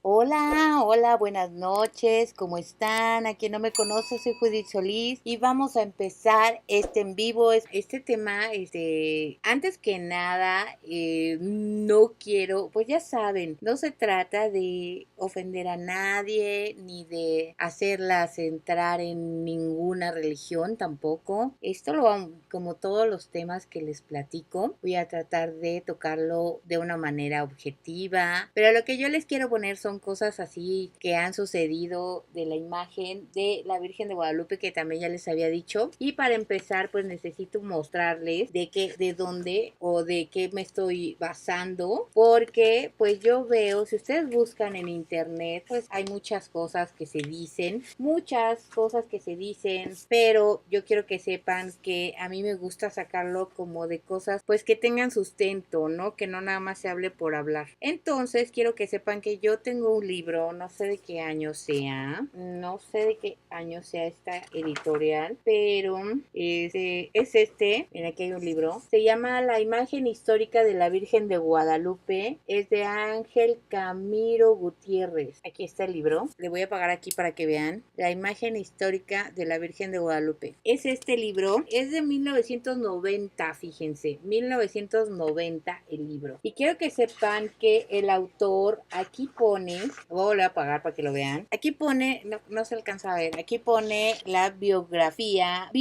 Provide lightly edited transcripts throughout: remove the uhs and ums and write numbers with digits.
Hola, hola, buenas noches, ¿cómo están? A quien no me conoce, soy Judith Solís y vamos a empezar este en vivo, este tema, antes que nada, no quiero, pues ya saben, no se trata de ofender a nadie, ni de hacerlas entrar en ninguna religión tampoco. Como todos los temas que les platico, voy a tratar de tocarlo de una manera objetiva, pero lo que yo les quiero poner son cosas así que han sucedido de la imagen de la Virgen de Guadalupe, que también ya les había dicho. Y para empezar, pues necesito mostrarles de dónde o de qué me estoy basando, porque pues yo veo, si ustedes buscan en internet, pues hay muchas cosas que se dicen, pero yo quiero que sepan que a mí me gusta sacarlo como de cosas pues que tengan sustento, ¿no? Que no nada más se hable por hablar. Entonces quiero que sepan que yo tengo un libro, no sé de qué año sea, esta editorial, pero mira, aquí hay un libro, se llama La imagen histórica de la Virgen de Guadalupe, es de Ángel Camilo Gutiérrez. Aquí está el libro, le voy a apagar aquí para que vean, La imagen histórica de la Virgen de Guadalupe. Es este libro, es de 1990, fíjense, 1990 el libro. Y quiero que sepan que el autor aquí pone, voy a volver a apagar para que lo vean, aquí pone, no se alcanza a ver, aquí pone la bibliografía,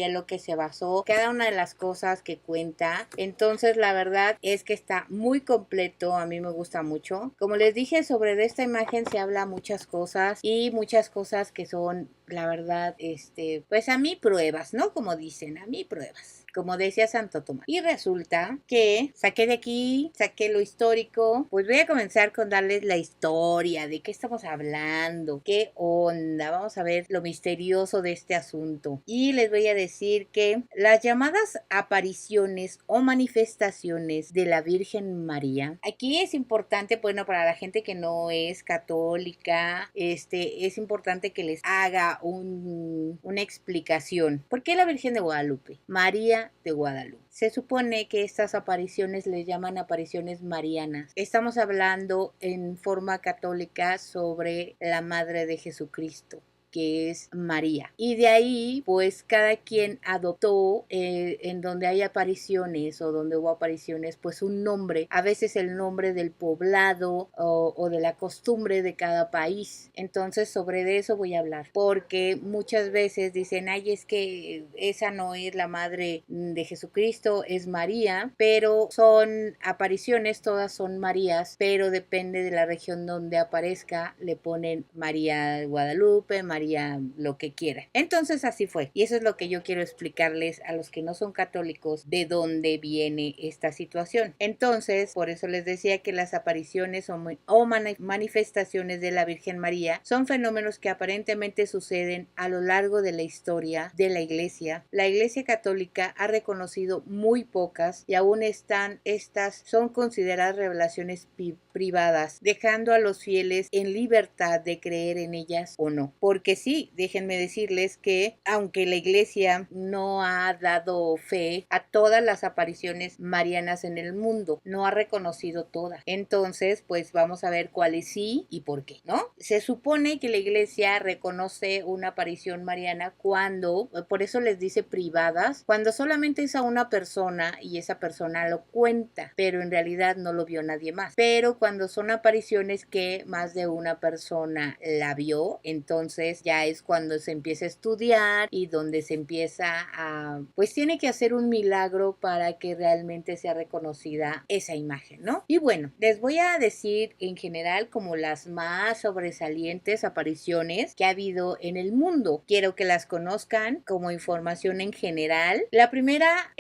lo que se basó, cada una de las cosas que cuenta. Entonces la verdad es que está muy completo, a mí me gusta mucho. Como les dije, sobre esta imagen se habla muchas cosas y muchas cosas que son, la verdad, pues a mí pruebas, ¿no? Como dicen, a mí pruebas, como decía Santo Tomás. Y resulta que saqué lo histórico. Pues voy a comenzar con darles la historia, de qué estamos hablando, qué onda. Vamos a ver lo misterioso de este asunto. Y les voy a decir que las llamadas apariciones o manifestaciones de la Virgen María, aquí es importante, bueno, para la gente que no es católica, es importante que les haga una explicación. ¿Por qué la Virgen de Guadalupe? María de Guadalupe. Se supone que estas apariciones les llaman apariciones marianas. Estamos hablando en forma católica sobre la Madre de Jesucristo, que es María. Y de ahí, pues cada quien adoptó en donde hay apariciones o donde hubo apariciones, pues un nombre, a veces el nombre del poblado o de la costumbre de cada país. Entonces sobre de eso voy a hablar, porque muchas veces dicen, ay, es que esa no es la madre de Jesucristo, es María, pero son apariciones, todas son Marías, pero depende de la región donde aparezca, le ponen María Guadalupe, María lo que quiera. Entonces así fue. Y eso es lo que yo quiero explicarles a los que no son católicos, de dónde viene esta situación. Entonces, por eso les decía que las apariciones o manifestaciones de la Virgen María son fenómenos que aparentemente suceden a lo largo de la historia de la Iglesia. La Iglesia Católica ha reconocido muy pocas y aún son consideradas revelaciones privadas, dejando a los fieles en libertad de creer en ellas o no. Porque sí, déjenme decirles que aunque la Iglesia no ha dado fe a todas las apariciones marianas en el mundo, no ha reconocido todas. Entonces, pues vamos a ver cuáles sí y por qué, ¿no? Se supone que la Iglesia reconoce una aparición mariana cuando, por eso les dice privadas, cuando solamente es a una persona y esa persona lo cuenta, pero en realidad no lo vio nadie más. Pero cuando son apariciones que más de una persona la vio, entonces ya es cuando se empieza a estudiar y donde se empieza pues tiene que hacer un milagro para que realmente sea reconocida esa imagen, ¿no? Y bueno, les voy a decir en general como las más sobresalientes apariciones que ha habido en el mundo. Quiero que las conozcan como información en general. La primera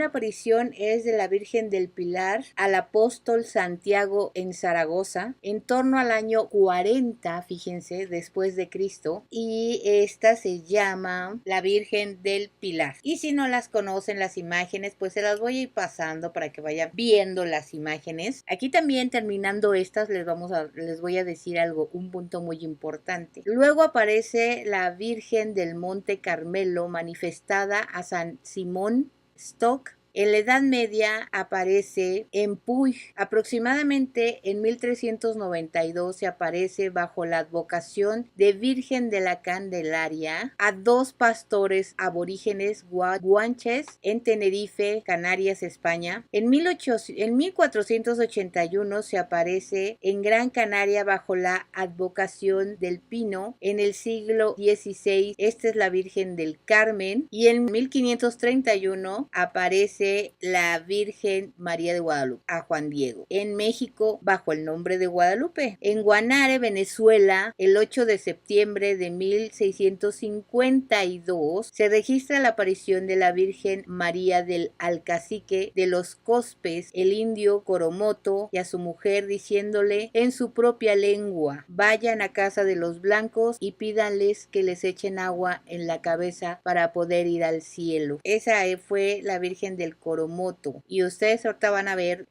aparición es de la Virgen del Pilar al apóstol Santiago en Zaragoza en torno al año 40, fíjense, después de Cristo, y esta se llama la Virgen del Pilar. Y si no las conocen las imágenes, pues se las voy a ir pasando para que vayan viendo las imágenes. Aquí también terminando estas les voy a decir un punto muy importante. Luego aparece la Virgen del Monte Carmelo manifestada a San Simón Stock En la Edad Media aparece en Puy. Aproximadamente en 1392 se aparece bajo la advocación de Virgen de la Candelaria a dos pastores aborígenes guanches en Tenerife, Canarias, España. En 1481 se aparece en Gran Canaria bajo la advocación del Pino. En el siglo XVI, esta es la Virgen del Carmen. Y en 1531 aparece la Virgen María de Guadalupe a Juan Diego. En México, bajo el nombre de Guadalupe. En Guanare, Venezuela, el 8 de septiembre de 1652, se registra la aparición de la Virgen María del Alcacique de los Cospes, el indio Coromoto, y a su mujer, diciéndole en su propia lengua: vayan a casa de los blancos y pídanles que les echen agua en la cabeza para poder ir al cielo. Esa fue la Virgen del Coromoto. Y ustedes ahorita van a ver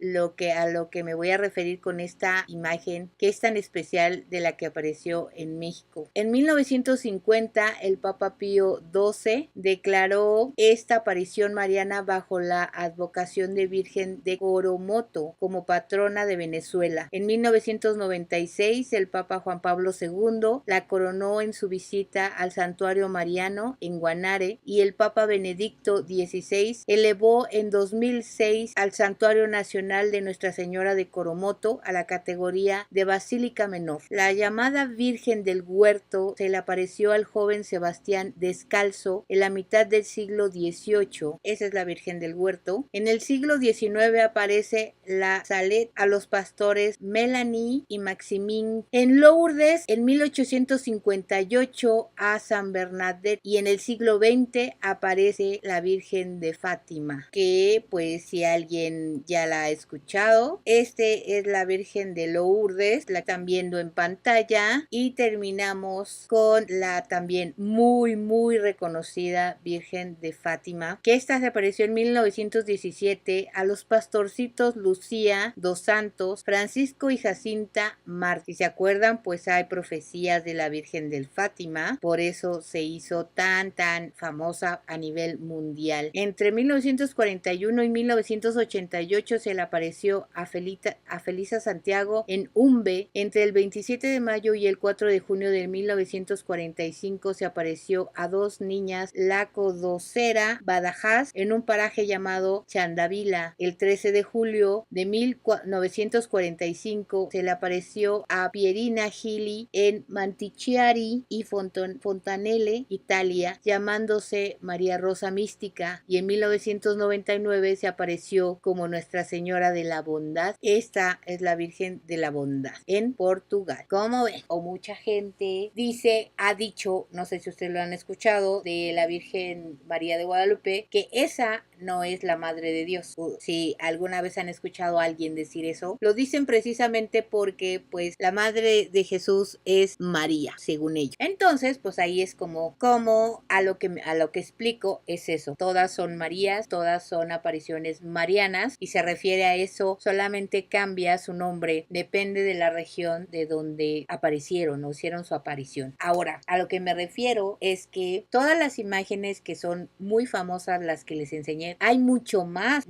a lo que me voy a referir con esta imagen que es tan especial de la que apareció en México. En 1950, el Papa Pío XII declaró esta aparición mariana bajo la advocación de Virgen de Coromoto como patrona de Venezuela. En 1996, el Papa Juan Pablo II la coronó en su visita al santuario mariano en Guanare, y el Papa Benedicto XVI elevó en 2006 al Santuario Nacional de Nuestra Señora de Coromoto a la categoría de Basílica Menor. La llamada Virgen del Huerto se le apareció al joven Sebastián descalzo en la mitad del siglo XVIII. Esa es la Virgen del Huerto. En el siglo XIX aparece la Salet a los pastores Melanie y Maximín. En Lourdes, en 1858, a San Bernadette. Y en el siglo XX aparece la Virgen de Fátima, que pues si alguien ya la ha escuchado, este es la Virgen de Lourdes, la están viendo en pantalla. Y terminamos con la también muy reconocida Virgen de Fátima, que esta se apareció en 1917 a los pastorcitos Lucía dos Santos, Francisco y Jacinta Martí. Si se acuerdan, pues hay profecías de la Virgen del Fátima, por eso se hizo tan famosa a nivel mundial. Entre 1941 y 1988 se le apareció a Felisa Santiago en Umbe. Entre el 27 de mayo y el 4 de junio de 1945 se apareció a dos niñas Lacodocera Badajoz en un paraje llamado Chandavila. El 13 de julio de 1945 se le apareció a Pierina Gili en Mantichiari y Fontanelle, Italia, llamándose María Rosa Mística, y en 1999 se apareció como Nuestra Señora de la Bondad. Esta es la Virgen de la Bondad en Portugal. Como ven, o mucha gente ha dicho, no sé si ustedes lo han escuchado, de la Virgen María de Guadalupe, que esa no es la Madre de Dios. Si alguna vez han escuchado a alguien decir eso, lo dicen precisamente porque pues la Madre de Jesús es María, según ellos. Entonces, pues ahí es como a lo que explico es eso. Todas son Marías, todas son apariciones marianas, y se refiere a eso, solamente cambia su nombre, depende de la región de donde aparecieron o hicieron su aparición. Ahora, a lo que me refiero es que todas las imágenes que son muy famosas, las que les enseñé, hay muchas más,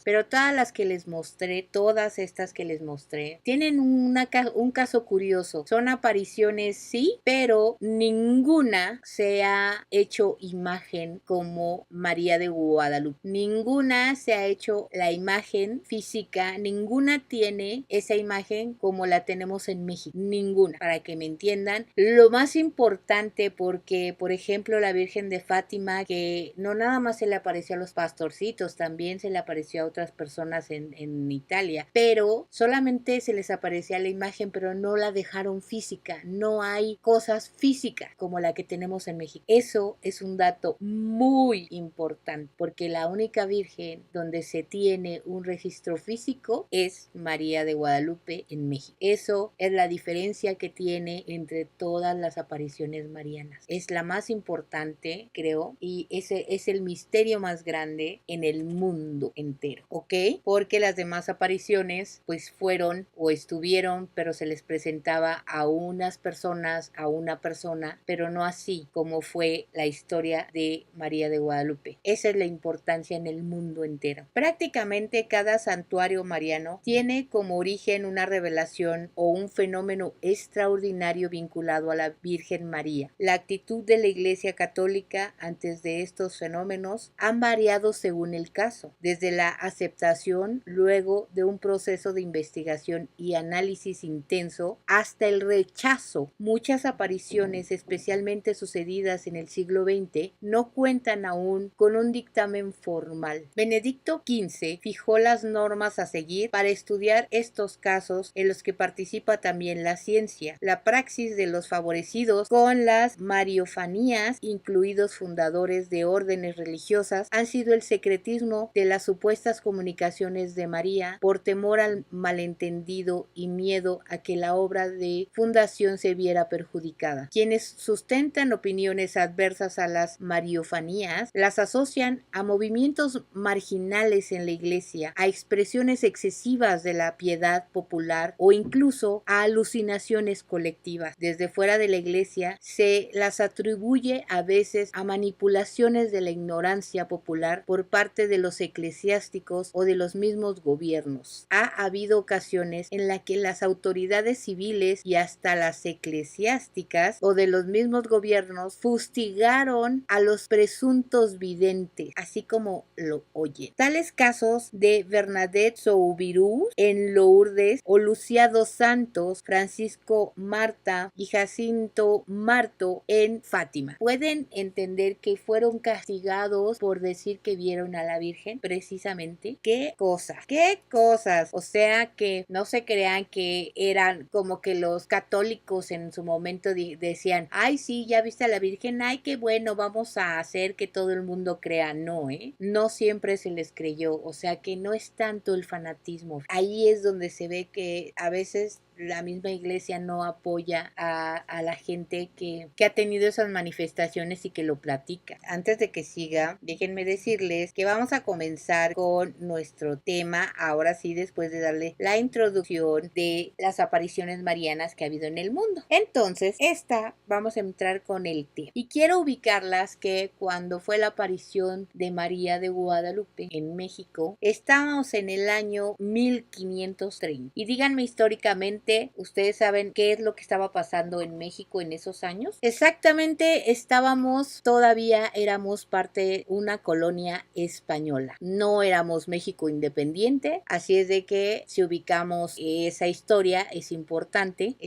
pero todas las que les mostré, todas estas que les mostré, tienen un caso curioso. Son apariciones, sí, pero ninguna se ha hecho imagen como María de Guadalupe. Ninguna se ha hecho la imagen física, ninguna tiene esa imagen como la tenemos en México. Ninguna, para que me entiendan. Lo más importante, porque, por ejemplo, la Virgen de Fátima, que no nada más se le apareció a los pastorcitos, también se le apareció a otras personas en Italia, pero solamente se les aparecía la imagen, pero no la dejaron física. No hay cosas físicas como la que tenemos en México. Eso es un dato muy importante, porque la única Virgen donde se tiene un registro físico es María de Guadalupe en México. Eso es la diferencia que tiene entre todas las apariciones marianas. Es la más importante, creo, y ese es el misterio más más grande en el mundo entero, ¿ok? Porque las demás apariciones pues fueron o estuvieron, pero se les presentaba a unas personas, a una persona, pero no así como fue la historia de María de Guadalupe. Esa es la importancia en el mundo entero. Prácticamente cada santuario mariano tiene como origen una revelación o un fenómeno extraordinario vinculado a la Virgen María. La actitud de la Iglesia Católica antes de estos fenómenos han variado según el caso, desde la aceptación luego de un proceso de investigación y análisis intenso hasta el rechazo. Muchas apariciones, especialmente sucedidas en el siglo XX, no cuentan aún con un dictamen formal. Benedicto XV fijó las normas a seguir para estudiar estos casos en los que participa también la ciencia. La praxis de los favorecidos con las mariofanías, incluidos fundadores de órdenes religiosas, han sido el secretismo de las supuestas comunicaciones de María por temor al malentendido y miedo a que la obra de fundación se viera perjudicada. Quienes sustentan opiniones adversas a las mariofanías las asocian a movimientos marginales en la Iglesia, a expresiones excesivas de la piedad popular o incluso a alucinaciones colectivas. Desde fuera de la Iglesia se las atribuye a veces a manipulaciones de la ignorancia popular por parte de los eclesiásticos o de los mismos gobiernos. Ha habido ocasiones en las que las autoridades civiles y hasta las eclesiásticas o de los mismos gobiernos fustigaron a los presuntos videntes, así como lo oyen. Tales casos de Bernadette Soubirous en Lourdes o Lucía dos Santos, Francisco Marta y Jacinto Marto en Fátima. Pueden entender que fueron castigados por decir que vieron a la Virgen, precisamente. ¡Qué cosas! ¡Qué cosas! O sea que no se crean que eran como que los católicos en su momento decían, ay sí, ya viste a la Virgen, ay qué bueno, vamos a hacer que todo el mundo crea. No, no siempre se les creyó, o sea que no es tanto el fanatismo. Ahí es donde se ve que a veces la misma iglesia no apoya a la gente que ha tenido esas manifestaciones y que lo platica. Antes de que siga, déjenme decirles que vamos a comenzar con nuestro tema, ahora sí, después de darle la introducción de las apariciones marianas que ha habido en el mundo. Entonces, vamos a entrar con el tema. Y quiero ubicarlas que cuando fue la aparición de María de Guadalupe en México, estábamos en el año 1530. Y díganme históricamente, ¿ustedes saben qué es lo que estaba pasando en México en esos años? Exactamente, éramos parte de una colonia española. No éramos México independiente, así es de que si ubicamos esa historia es importante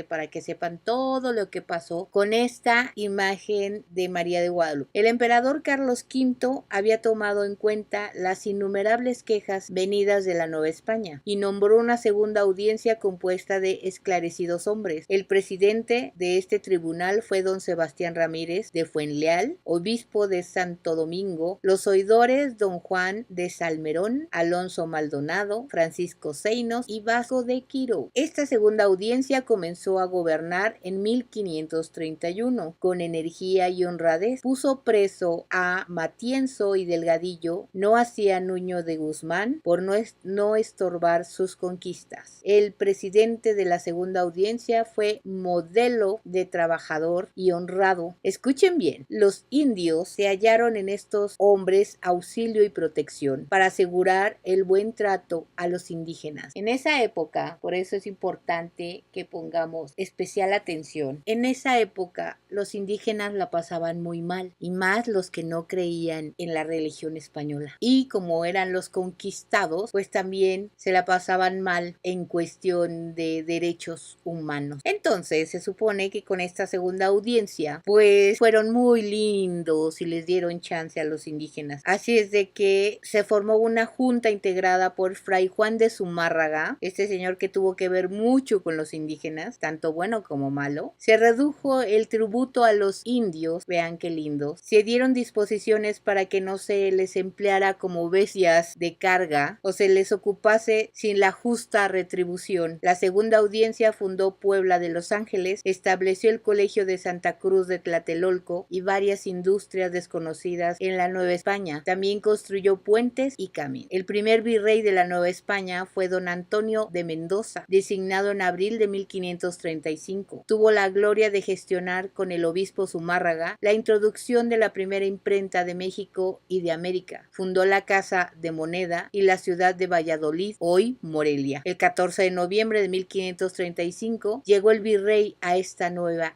para que sepan todo lo que pasó con esta imagen de María de Guadalupe. El emperador Carlos V había tomado en cuenta las innumerables quejas venidas de la Nueva España y nombró una segunda audiencia compuesta de esclarecidos hombres. El presidente de este tribunal fue don Sebastián Ramírez de Fuenleal, obispo de Santo Domingo, los oidores don Juan de Salmerón, Alonso Maldonado, Francisco Seinos y Vasco de Quiró. Esta segunda audiencia comenzó a gobernar en 1531 con energía y honradez. Puso preso a Matienzo y Delgadillo, no hacía Nuño de Guzmán por no estorbar sus conquistas. El presidente de la segunda audiencia fue modelo de trabajador y honrado. Escuchen bien, los indios se hallaron en estos hombres auxilio y protección para asegurar el buen trato a los indígenas. En esa época, por eso es importante que pongamos especial atención, en esa época los indígenas la pasaban muy mal, y más los que no creían en la religión española. Y como eran los conquistados, pues también se la pasaban mal en cuestión de derechos humanos. Entonces se supone que con esta segunda audiencia pues fueron muy lindos y les dieron chance a los indígenas. Así es de que se formó una junta integrada por Fray Juan de Zumárraga, este señor que tuvo que ver mucho con los indígenas, tanto bueno como malo. Se redujo el tributo a los indios, vean qué lindos. Se dieron disposiciones para que no se les empleara como bestias de carga o se les ocupase sin la justa retribución. La La segunda audiencia fundó Puebla de Los Ángeles, estableció el Colegio de Santa Cruz de Tlatelolco y varias industrias desconocidas en la Nueva España. También construyó puentes y caminos. El primer virrey de la Nueva España fue don Antonio de Mendoza, designado en abril de 1535. Tuvo la gloria de gestionar con el obispo Zumárraga la introducción de la primera imprenta de México y de América. Fundó la Casa de Moneda y la ciudad de Valladolid, hoy Morelia. El 14 de noviembre de 1535 llegó el virrey a esta nueva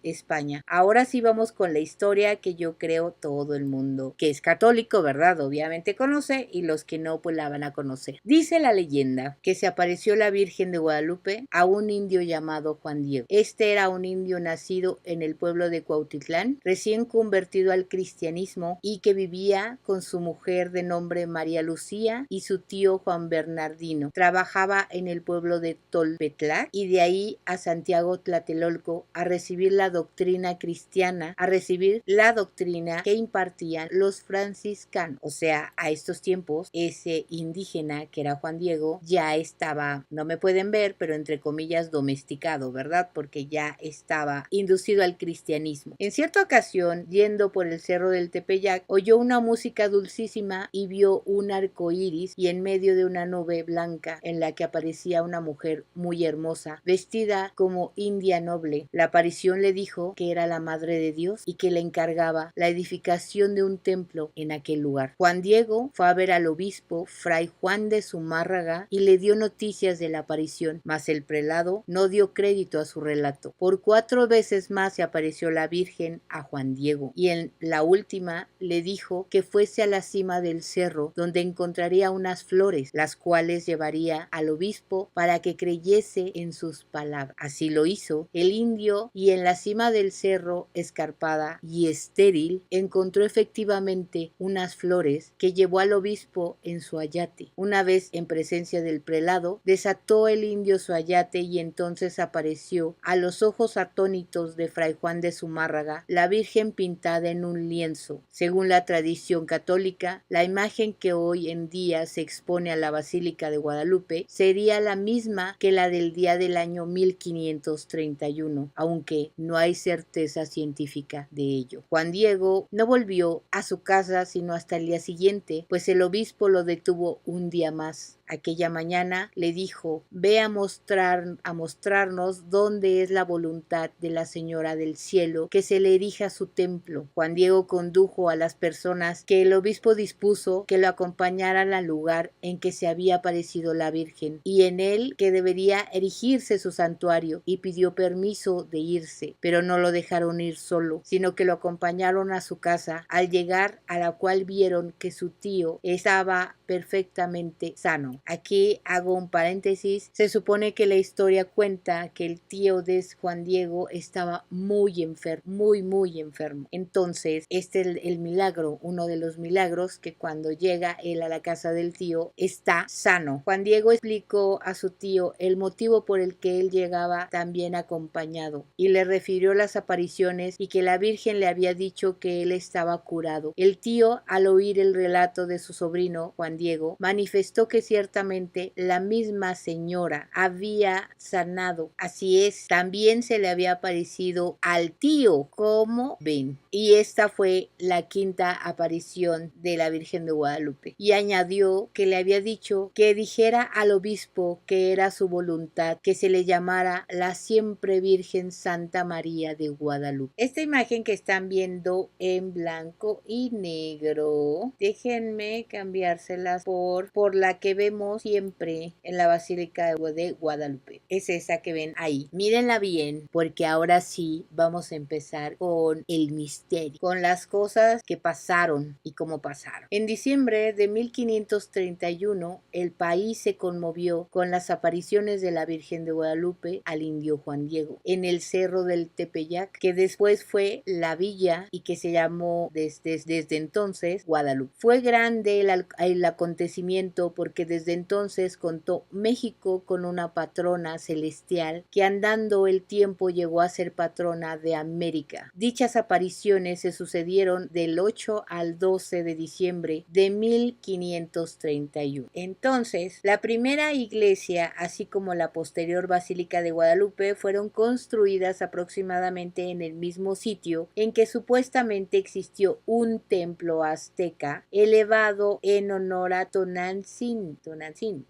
España. Ahora sí vamos con la historia que yo creo todo el mundo, que es católico, ¿verdad? Obviamente conoce, y los que no, pues la van a conocer. Dice la leyenda que se apareció la Virgen de Guadalupe a un indio llamado Juan Diego. Este era un indio nacido en el pueblo de Cuautitlán, recién convertido al cristianismo y que vivía con su mujer de nombre María Lucía y su tío Juan Bernardino. Trabajaba en el pueblo de Tolpetlac y de ahí a Santiago Tlatelolco a recibir la doctrina cristiana, a recibir la doctrina que impartían los franciscanos. O sea, a estos tiempos, ese indígena que era Juan Diego ya estaba, no me pueden ver, pero entre comillas domesticado, ¿verdad? Porque ya estaba inducido al cristianismo. En cierta ocasión, yendo por el cerro del Tepeyac, oyó una música dulcísima y vio un arco iris y en medio de una nube blanca en la que aparecía una mujer muy hermosa, vestida como india noble. La aparición le dijo que era la Madre de Dios y que le encargaba la edificación de un templo en aquel lugar. Juan Diego fue a ver al obispo Fray Juan de Zumárraga y le dio noticias de la aparición, mas el prelado no dio crédito a su relato. Por 4 veces más se apareció la Virgen a Juan Diego y en la última le dijo que fuese a la cima del cerro donde encontraría unas flores, las cuales llevaría al obispo para que creyese en sus palabras. Así lo hizo el indio y en la cima del cerro, escarpada y estéril, encontró efectivamente unas flores que llevó al obispo en su ayate. Una vez en presencia del prelado, desató el indio su ayate y entonces apareció a los ojos atónitos de Fray Juan de Zumárraga la Virgen pintada en un lienzo. Según la tradición católica, la imagen que hoy en día se expone a la Basílica de Guadalupe sería la misma que la del día del año 1531, aunque no hay certeza científica de ello. Juan Diego no volvió a su casa sino hasta el día siguiente, pues el obispo lo detuvo un día más. Aquella mañana le dijo: ve a mostrarnos dónde es la voluntad de la Señora del Cielo que se le erija su templo. Juan Diego condujo a las personas que el obispo dispuso que lo acompañaran al lugar en que se había aparecido la Virgen y en él que debería erigirse su santuario, y pidió permiso de irse, pero no lo dejaron ir solo, sino que lo acompañaron a su casa, al llegar a la cual vieron que su tío estaba perfectamente sano. Aquí hago un paréntesis. Se supone que la historia cuenta que el tío de Juan Diego estaba muy enfermo, muy enfermo. Entonces, este es el milagro, uno de los milagros, que cuando llega él a la casa del tío está sano. Juan Diego explicó a su tío el motivo por el que él llegaba también acompañado y le refirió las apariciones y que la Virgen le había dicho que él estaba curado. El tío, al oír el relato de su sobrino Juan Diego, manifestó que ciertamente la misma señora había sanado. Así es, también se le había aparecido al tío, como ven. Y esta fue la quinta aparición de la Virgen de Guadalupe. Y añadió que le había dicho que dijera al obispo que era su voluntad que se le llamara la siempre Virgen Santa María de Guadalupe. Esta imagen que están viendo en blanco y negro, déjenme cambiárselas por la que vemos siempre en la Basílica de Guadalupe. Es esa que ven ahí. Mírenla bien, porque ahora sí vamos a empezar con el misterio, con las cosas que pasaron y cómo pasaron. En diciembre de 1531, el país se conmovió con las apariciones de la Virgen de Guadalupe al indio Juan Diego en el cerro del Tepeyac, que después fue la villa y que se llamó desde entonces Guadalupe. Fue grande el acontecimiento porque desde desde entonces contó México con una patrona celestial que andando el tiempo llegó a ser patrona de América. Dichas apariciones se sucedieron del 8 al 12 de diciembre de 1531. Entonces, la primera iglesia, así como la posterior Basílica de Guadalupe, fueron construidas aproximadamente en el mismo sitio en que supuestamente existió un templo azteca elevado en honor a Tonantzin,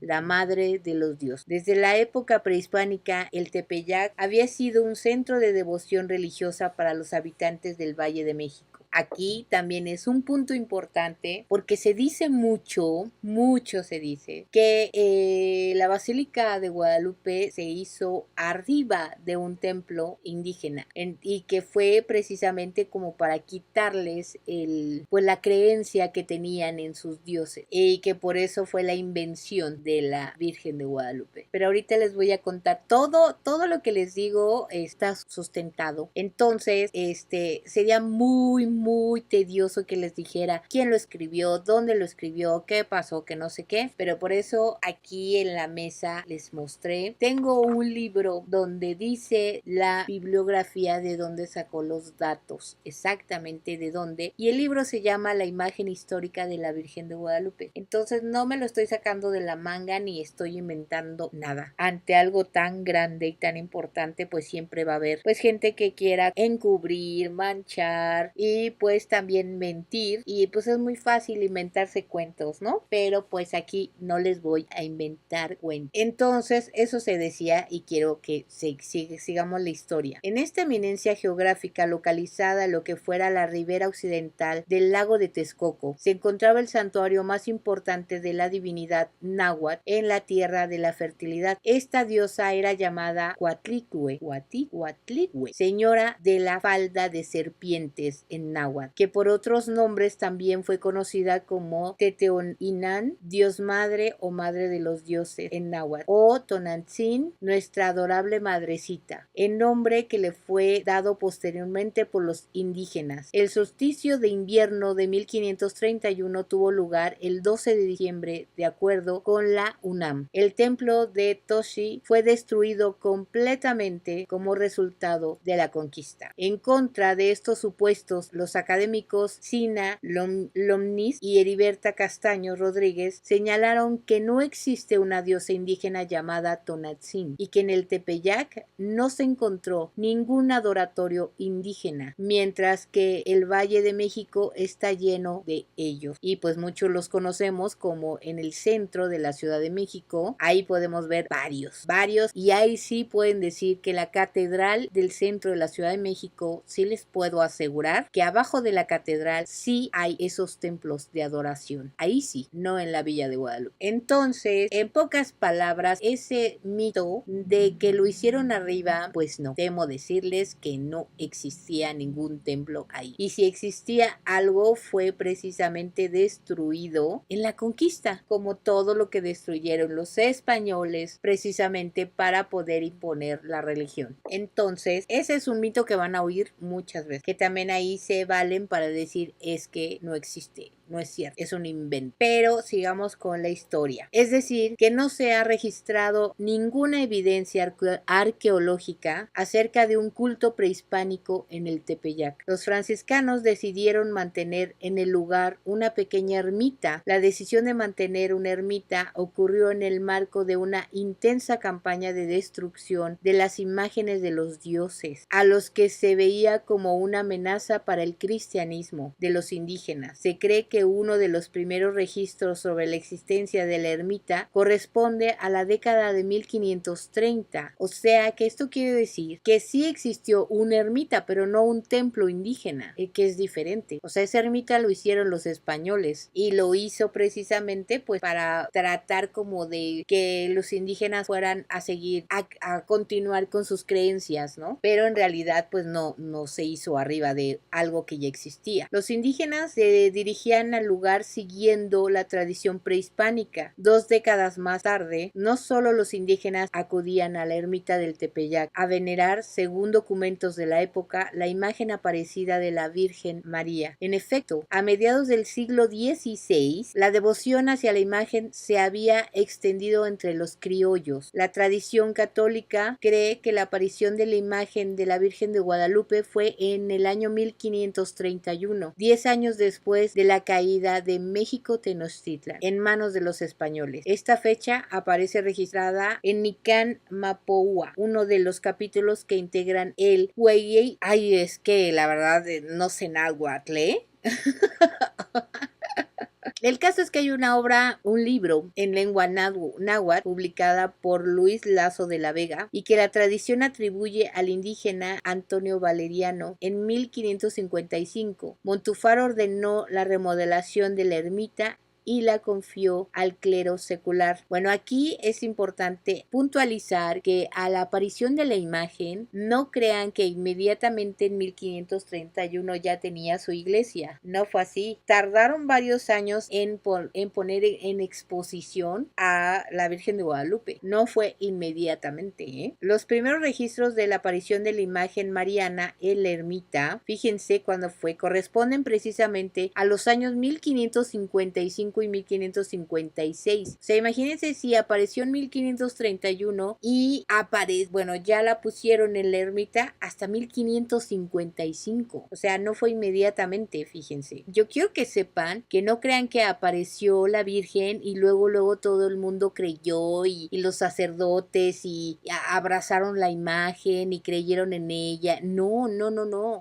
la madre de los dioses. Desde la época prehispánica, el Tepeyac había sido un centro de devoción religiosa para los habitantes del Valle de México. Aquí también es un punto importante porque se dice mucho se dice, que la Basílica de Guadalupe se hizo arriba de un templo indígena y que fue precisamente como para quitarles pues la creencia que tenían en sus dioses y que por eso fue la invención de la Virgen de Guadalupe. Pero ahorita les voy a contar todo lo que les digo está sustentado. Entonces, sería muy tedioso que les dijera quién lo escribió, dónde lo escribió, qué pasó, que no sé qué, pero por eso aquí en la mesa les mostré. Tengo un libro donde dice la bibliografía de dónde sacó los datos, exactamente de dónde, y el libro se llama La imagen histórica de la Virgen de Guadalupe. Entonces no me lo estoy sacando de la manga ni estoy inventando nada. Ante algo tan grande y tan importante, pues siempre va a haber pues gente que quiera encubrir, manchar y pues también mentir, y pues es muy fácil inventarse cuentos, ¿no? Pero pues aquí no les voy a inventar cuentos. Entonces eso se decía y quiero que sigamos la historia. En esta eminencia geográfica localizada en lo que fuera la ribera occidental del lago de Texcoco se encontraba el santuario más importante de la divinidad náhuatl en la tierra de la fertilidad. Esta diosa era llamada Cuatlicue, señora de la falda de serpientes en náhuatl, que por otros nombres también fue conocida como Teteoninán, Dios madre o madre de los dioses en náhuatl, o Tonantzin, nuestra adorable madrecita, en nombre que le fue dado posteriormente por los indígenas. El solsticio de invierno de 1531 tuvo lugar el 12 de diciembre de acuerdo con la UNAM. El templo de Toshi fue destruido completamente como resultado de la conquista. En contra de estos supuestos, los académicos Sina Lomnis y Heriberta Castaño Rodríguez señalaron que no existe una diosa indígena llamada Tonantzin y que en el Tepeyac no se encontró ningún adoratorio indígena, mientras que el Valle de México está lleno de ellos. Y pues muchos los conocemos como en el centro de la Ciudad de México. Ahí podemos ver varios, y ahí sí pueden decir que la catedral del centro de la Ciudad de México, sí les puedo asegurar que abajo de la catedral sí hay esos templos de adoración. Ahí sí, no en la Villa de Guadalupe. Entonces, en pocas palabras, ese mito de que lo hicieron arriba, pues no. Temo decirles que no existía ningún templo ahí. Y si existía algo, fue precisamente destruido en la conquista, como todo lo que destruyeron los españoles precisamente para poder imponer la religión. Entonces, ese es un mito que van a oír muchas veces, que también ahí se valen para decir es que no existe. No es cierto, es un invento. Pero sigamos con la historia. Es decir, que no se ha registrado ninguna evidencia arqueológica acerca de un culto prehispánico en el Tepeyac. Los franciscanos decidieron mantener en el lugar una pequeña ermita. La decisión de mantener una ermita ocurrió en el marco de una intensa campaña de destrucción de las imágenes de los dioses, a los que se veía como una amenaza para el cristianismo de los indígenas. Se cree que uno de los primeros registros sobre la existencia de la ermita corresponde a la década de 1530. O sea que esto quiere decir que sí existió una ermita, pero no un templo indígena, que es diferente. O sea, esa ermita lo hicieron los españoles y lo hizo precisamente pues para tratar como de que los indígenas fueran a seguir, a continuar con sus creencias, ¿no? Pero en realidad pues no se hizo arriba de algo que ya existía. Los indígenas se dirigían atribuían al lugar siguiendo la tradición prehispánica. 2 décadas más tarde, no solo los indígenas acudían a la ermita del Tepeyac a venerar, según documentos de la época, la imagen aparecida de la Virgen María. En efecto, a mediados del siglo XVI, la devoción hacia la imagen se había extendido entre los criollos. La tradición católica cree que la aparición de la imagen de la Virgen de Guadalupe fue en el año 1531, 10 años después de la caída de México Tenochtitlan en manos de los españoles. Esta fecha aparece registrada en Nican Mapoua, uno de los capítulos que integran el Hueyey. Ay, es que la verdad no sé náhuatl, ¿eh? El caso es que hay una obra, un libro en lengua náhuatl publicada por Luis Lazo de la Vega y que la tradición atribuye al indígena Antonio Valeriano en 1555. Montúfar ordenó la remodelación de la ermita y la confió al clero secular. Bueno, aquí es importante puntualizar que a la aparición de la imagen, no crean que inmediatamente en 1531 ya tenía su iglesia. No fue así. Tardaron varios años en poner en exposición a la Virgen de Guadalupe. No fue inmediatamente, ¿eh? Los primeros registros de la aparición de la imagen mariana en la ermita, fíjense cuándo fue, corresponden precisamente a los años 1555 y 1556. O sea, imagínense si apareció en 1531 y bueno, ya la pusieron en la ermita hasta 1555. O sea, no fue inmediatamente, fíjense. Yo quiero que sepan que no crean que apareció la Virgen y luego todo el mundo creyó y los sacerdotes y abrazaron la imagen y creyeron en ella. No.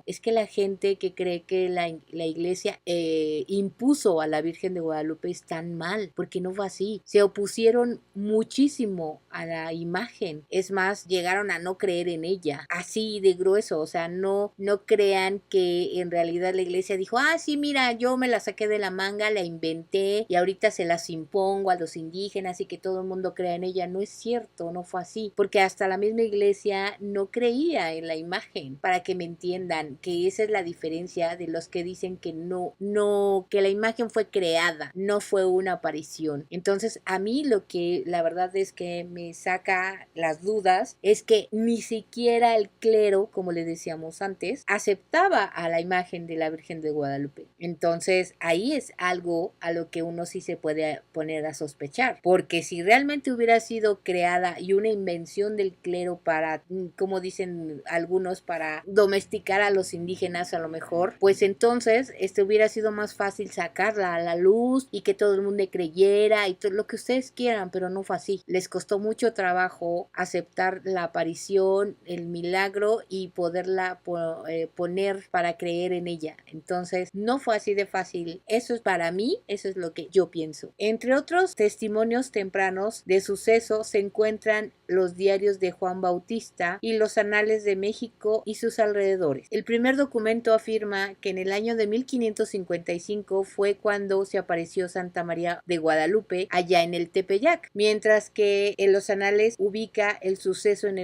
Es que la gente que cree que la iglesia impuso a la Virgen de Guadalupe están mal, porque no fue así. Se opusieron muchísimo a la imagen. Es más, llegaron a no creer en ella. Así de grueso. O sea, no crean que en realidad la iglesia dijo, sí, mira, yo me la saqué de la manga, la inventé y ahorita se las impongo a los indígenas y que todo el mundo crea en ella. No es cierto, no fue así. Porque hasta la misma iglesia no creía en la imagen. Para que me entiendan que esa es la diferencia de los que dicen que que la imagen fue creada, no fue una aparición. Entonces, a mí lo que la verdad es que me saca las dudas es que ni siquiera el clero, como le decíamos antes, aceptaba a la imagen de la Virgen de Guadalupe. Entonces, ahí es algo a lo que uno sí se puede poner a sospechar, porque si realmente hubiera sido creada y una invención del clero para, como dicen algunos, para domesticar a los indígenas a lo mejor, pues entonces hubiera sido más fácil sacarla a la luz y que todo el mundo creyera y todo lo que ustedes quieran, pero no fue así. Les costó mucho trabajo aceptar la aparición, el milagro y poderla poner para creer en ella. Entonces, no fue así de fácil. Eso es para mí, eso es lo que yo pienso. Entre otros testimonios tempranos de suceso se encuentran los diarios de Juan Bautista y los anales de México y sus alrededores. El primer documento afirma que en el año de 1555 fue cuando se apareció Santa María de Guadalupe allá en el Tepeyac, mientras que en los anales ubica el suceso en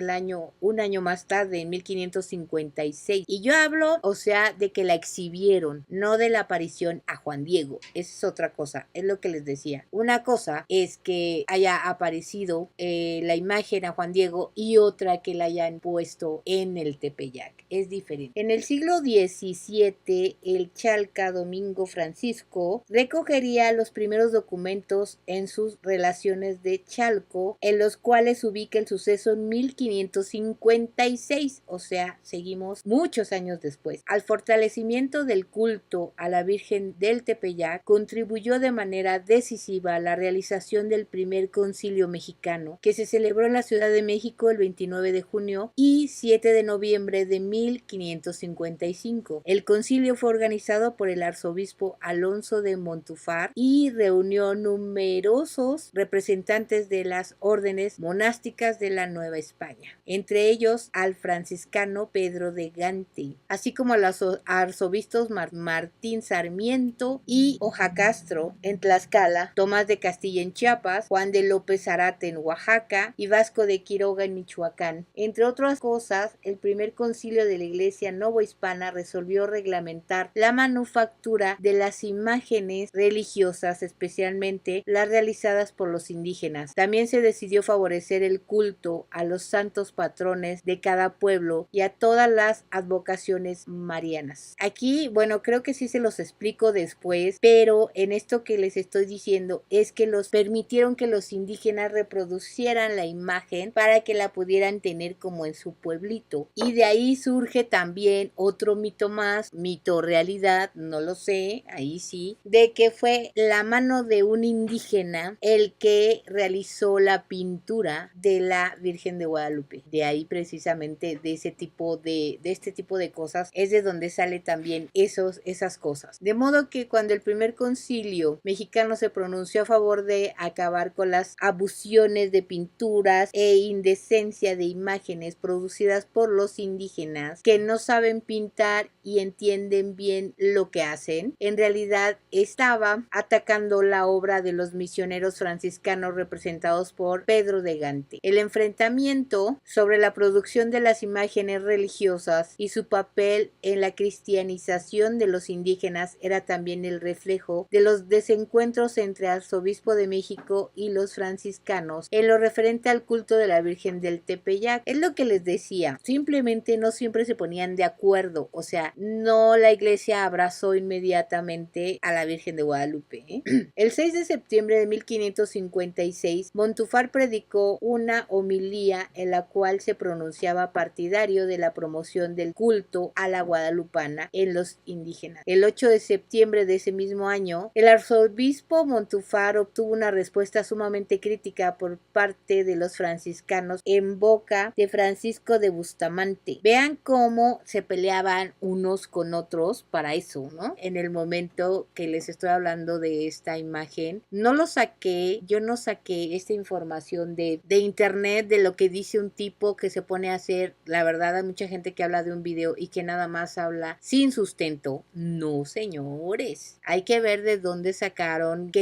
un año más tarde, en 1556. Y yo hablo, o sea, de que la exhibieron, no de la aparición a Juan Diego. Esa es otra cosa, es lo que les decía. Una cosa es que haya aparecido la imagen a Juan Diego y otra que la hayan puesto en el Tepeyac. Es diferente. En el siglo XVII, el Chalca Domingo Francisco recogería los primeros documentos en sus relaciones de Chalco, en los cuales ubica el suceso en 1556, o sea, seguimos muchos años después. Al fortalecimiento del culto a la Virgen del Tepeyac contribuyó de manera decisiva a la realización del primer concilio mexicano, que se celebró en la Ciudad de México el 29 de junio y 7 de noviembre de 1555. El concilio fue organizado por el arzobispo Alonso de Montúfar y reunió numerosos representantes de las órdenes monásticas de la Nueva España, entre ellos al franciscano Pedro de Gante, así como a los arzobispos Martín Sarmiento y Ojacastro en Tlaxcala, Tomás de Castilla en Chiapas, Juan de López Zarate en Oaxaca y Vasco de Quiroga en Michoacán. Entre otras cosas, el primer concilio de la Iglesia novohispana resolvió reglamentar la manufactura de las imágenes religiosas, especialmente las realizadas por los indígenas. También se decidió favorecer el culto a los santos patrones de cada pueblo y a todas las advocaciones marianas. Aquí, bueno, creo que sí se los explico después, pero en esto que les estoy diciendo es que los permitieron que los indígenas reproducieran la imagen para que la pudieran tener como en su pueblito. Y de ahí surge también otro mito más, mito realidad, no lo sé, ahí sí, de que fue la mano de un indígena el que realizó la pintura de la Virgen de Guadalupe. De ahí precisamente de ese tipo de este tipo de cosas es de donde sale también esas cosas. De modo que cuando el primer concilio mexicano se pronunció a favor de acabar con las abusiones de pinturas e indecencia de imágenes producidas por los indígenas que no saben pintar y entienden bien lo que hacen, en realidad estaba atacando la obra de los misioneros franciscanos representados por Pedro de Gante. El enfrentamiento sobre la producción de las imágenes religiosas y su papel en la cristianización de los indígenas era también el reflejo de los desencuentros entre el arzobispo de México y los franciscanos en lo referente al culto de la Virgen del Tepeyac. Es lo que les decía, simplemente no siempre se ponían de acuerdo, o sea, no la iglesia abrazó inmediatamente a la Virgen de Guadalupe, ¿eh? El 6 de septiembre de 1556, Montúfar predicó una homilía en la cual se pronunciaba partidario de la promoción del culto a la guadalupana en los indígenas. El 8 de septiembre de ese mismo año, el arzobispo Montúfar obtuvo una respuesta sumamente crítica por parte de los franciscanos en boca de Francisco de Bustamante. Vean cómo se peleaban unos con otros para eso, ¿no? En el momento que les estoy hablando de esta imagen, yo no saqué esta información de internet, de lo que dice un tipo que se pone a hacer. La verdad, hay mucha gente que habla de un video y que nada más habla sin sustento. No, señores, hay que ver de dónde sacaron,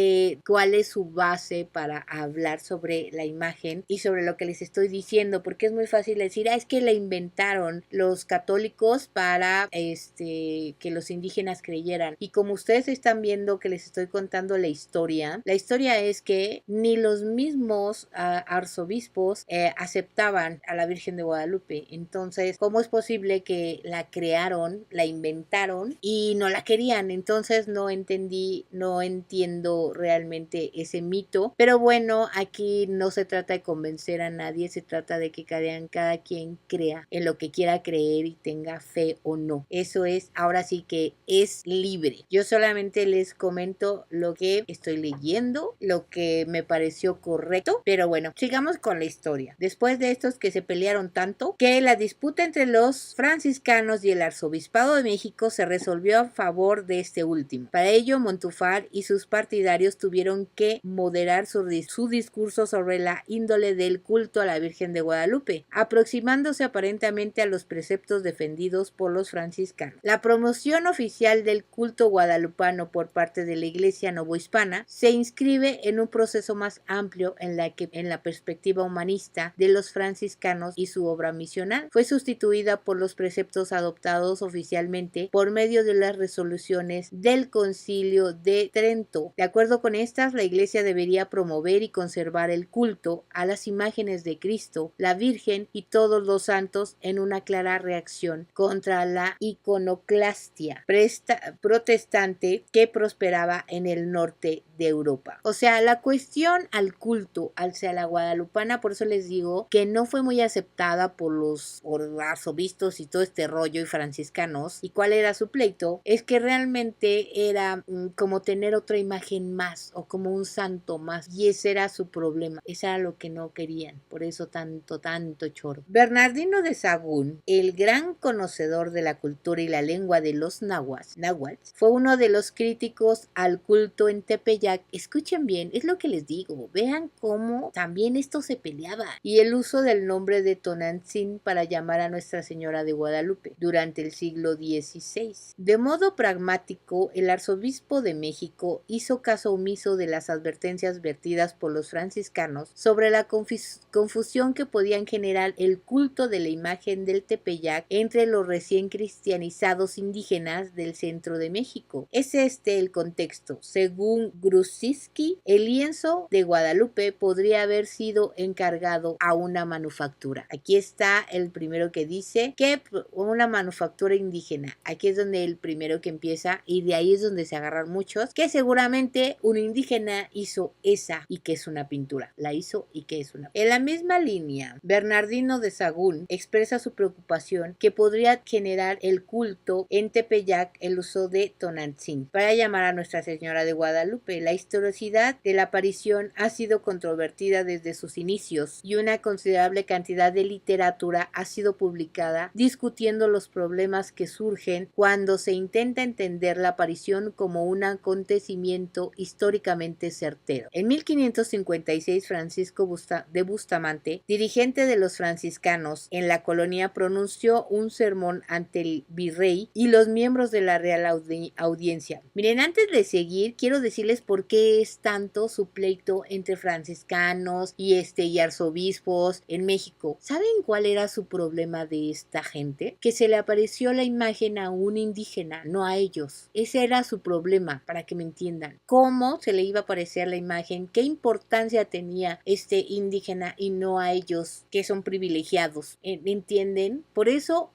cuál es su base para hablar sobre la imagen y sobre lo que les estoy diciendo, porque es muy fácil decir, es que la inventaron los católicos para que los indígenas creyeran. Y como ustedes están viendo que les estoy contando la historia es que ni los mismos arzobispos aceptaban a la Virgen de Guadalupe. Entonces, ¿cómo es posible que la crearon, la inventaron y no la querían? Entonces no entiendo realmente ese mito. Pero bueno, aquí no se trata de convencer a nadie, se trata de que cada quien crea en lo que quiera creer y tenga fe o no. Eso es, ahora sí que es libre. Yo solamente les comento lo que estoy leyendo, lo que me pareció correcto, pero bueno, sigamos con la historia. Después de estos que se pelearon tanto, que la disputa entre los franciscanos y el arzobispado de México se resolvió a favor de este último. Para ello, Montúfar y sus partidarios tuvieron que moderar su discurso sobre la índole del culto a la Virgen de Guadalupe, aproximándose aparentemente a los preceptos defendidos por los franciscanos. La promoción oficial del culto guadalupano por parte de la Iglesia novohispana se inscribe en un proceso más amplio en la perspectiva humanista de los franciscanos y su obra misional. Fue sustituida por los preceptos adoptados oficialmente por medio de las resoluciones del Concilio de Trento. De acuerdo con estas, la Iglesia debería promover y conservar el culto a las imágenes de Cristo, la Virgen y todos los santos en una clara reacción contra la iconoclastia protestante que prosperaba en el norte de Europa. O sea, la cuestión al culto hacia la guadalupana, por eso les digo que no fue muy aceptada por los arzobispos y todo este rollo y franciscanos. ¿Y cuál era su pleito? Es que realmente era como tener otra imagen más o como un santo más, y ese era su problema, eso era lo que no querían, por eso tanto choro. Bernardino de Sahagún, el gran conocedor de la cultura y la lengua de los náhuatl, fue uno de los críticos al culto en Tepeyac, escuchen bien, es lo que les digo, vean cómo también esto se peleaba, y el uso del nombre de Tonantzin para llamar a Nuestra Señora de Guadalupe durante el siglo XVI. De modo pragmático, el arzobispo de México hizo caso omiso de las advertencias vertidas por los franciscanos sobre la confusión que podían generar el culto de la imagen del Tepeyac entre los recién cristianizados indígenas del centro de México. Es este el contexto. Según Gruszczyk, el lienzo de Guadalupe podría haber sido encargado a una manufactura. Aquí está el primero que dice que una manufactura indígena. Aquí es donde el primero que empieza, y de ahí es donde se agarran muchos, que seguramente un indígena hizo esa y que es una pintura. La hizo y que es una. En la misma línea, Bernardino de Sahagún expresa su preocupación que podría generar el culto en Tepeyac el uso de Tonantzin para llamar a Nuestra Señora de Guadalupe. La historicidad de la aparición ha sido controvertida desde sus inicios y una considerable cantidad de literatura ha sido publicada discutiendo los problemas que surgen cuando se intenta entender la aparición como un acontecimiento históricamente certero. En 1556, Francisco de Bustamante, dirigente de los franciscanos en la colonia, pronunció un sermón ante el virrey y los miembros de la Real Audiencia. Miren, antes de seguir, quiero decirles por qué es tanto su pleito entre franciscanos y arzobispos en México. ¿Saben cuál era su problema de esta gente? Que se le apareció la imagen a un indígena, no a ellos. Ese era su problema, para que me entiendan. ¿Cómo se le iba a aparecer la imagen? ¿Qué importancia tenía este indígena y no a ellos, que son privilegiados? ¿Entienden? Por eso,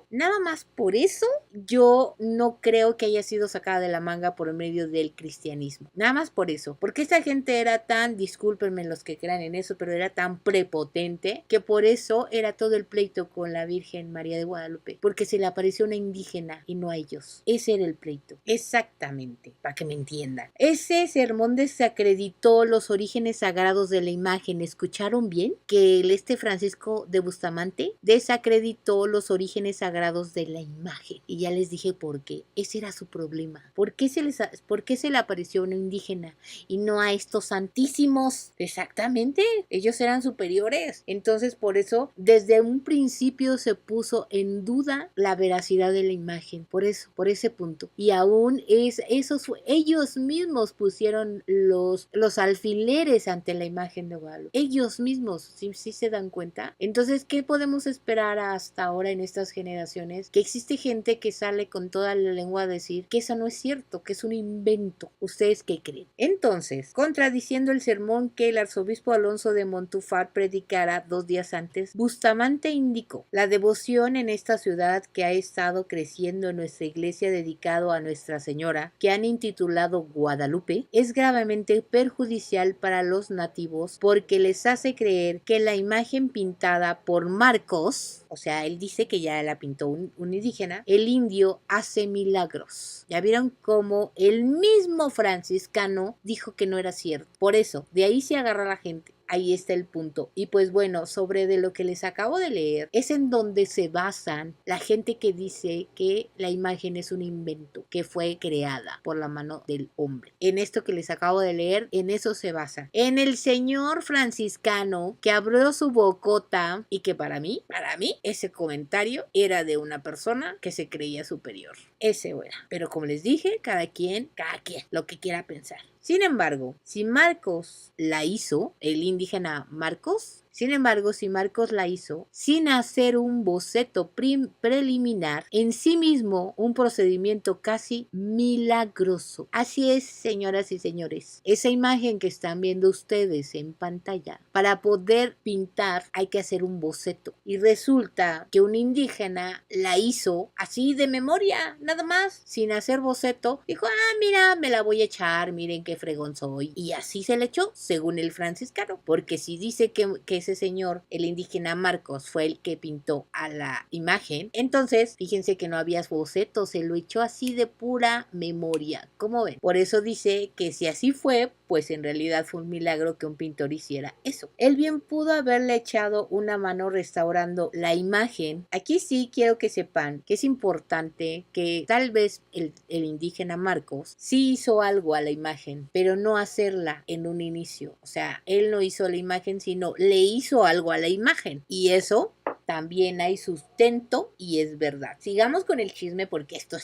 nada más por eso, yo no creo que haya sido sacada de la manga por medio del cristianismo. Nada más por eso. Porque esta gente era tan, discúlpenme los que crean en eso, pero era tan prepotente que por eso era todo el pleito con la Virgen María de Guadalupe. Porque se le apareció una indígena y no a ellos. Ese era el pleito. Exactamente, para que me entiendan. Ese sermón desacreditó los orígenes sagrados de la imagen. ¿Escucharon bien? Que Francisco de Bustamante desacreditó los orígenes sagrados de la imagen. Y ya les dije por qué. Ese era su problema. ¿Por qué se le apareció una indígena y no a estos santísimos? Exactamente. Ellos eran superiores. Entonces, por eso, desde un principio se puso en duda la veracidad de la imagen. Por eso, por ese punto. Y aún ellos mismos pusieron los alfileres ante la imagen de Guadalupe. Ellos mismos, ¿sí se dan cuenta? Entonces, ¿qué podemos esperar hasta ahora en estas generaciones? Que existe gente que sale con toda la lengua a decir que eso no es cierto, que es un invento. ¿Ustedes qué creen? Entonces, contradiciendo el sermón que el arzobispo Alonso de Montúfar predicara 2 días antes, Bustamante indicó: la devoción en esta ciudad que ha estado creciendo en nuestra iglesia dedicado a Nuestra Señora, que han intitulado Guadalupe, es gravemente perjudicial para los nativos porque les hace creer que la imagen pintada por Marcos, o sea, él dice que ya la pintó un indígena, el indio, hace milagros. Ya vieron cómo el mismo franciscano dijo que no era cierto. Por eso, de ahí se agarra la gente. Ahí está el punto. Y pues bueno, sobre de lo que les acabo de leer, es en donde se basan la gente que dice que la imagen es un invento, que fue creada por la mano del hombre. En esto que les acabo de leer, en eso se basa. En el señor franciscano que abrió su bocota y que para mí, ese comentario era de una persona que se creía superior. Ese era. Pero como les dije, cada quien, lo que quiera pensar. Sin embargo, si Marcos la hizo, el indígena Marcos, si Marcos la hizo sin hacer un boceto preliminar, en sí mismo un procedimiento casi milagroso. Así es, señoras y señores. Esa imagen que están viendo ustedes en pantalla, para poder pintar hay que hacer un boceto. Y resulta que un indígena la hizo así de memoria, nada más, sin hacer boceto. Dijo, mira, me la voy a echar, miren qué fregón soy. Y así se le echó, según el franciscano. Porque si dice que ese señor, el indígena Marcos, fue el que pintó a la imagen, entonces fíjense que no había boceto, se lo echó así de pura memoria. ¿Cómo ven? Por eso dice que si así fue, pues en realidad fue un milagro que un pintor hiciera eso. Él bien pudo haberle echado una mano restaurando la imagen. Aquí sí quiero que sepan que es importante que tal vez el indígena Marcos sí hizo algo a la imagen, pero no hacerla en un inicio. O sea, él no hizo la imagen, sino le hizo algo a la imagen. Y eso también hay sustento y es verdad. Sigamos con el chisme porque esto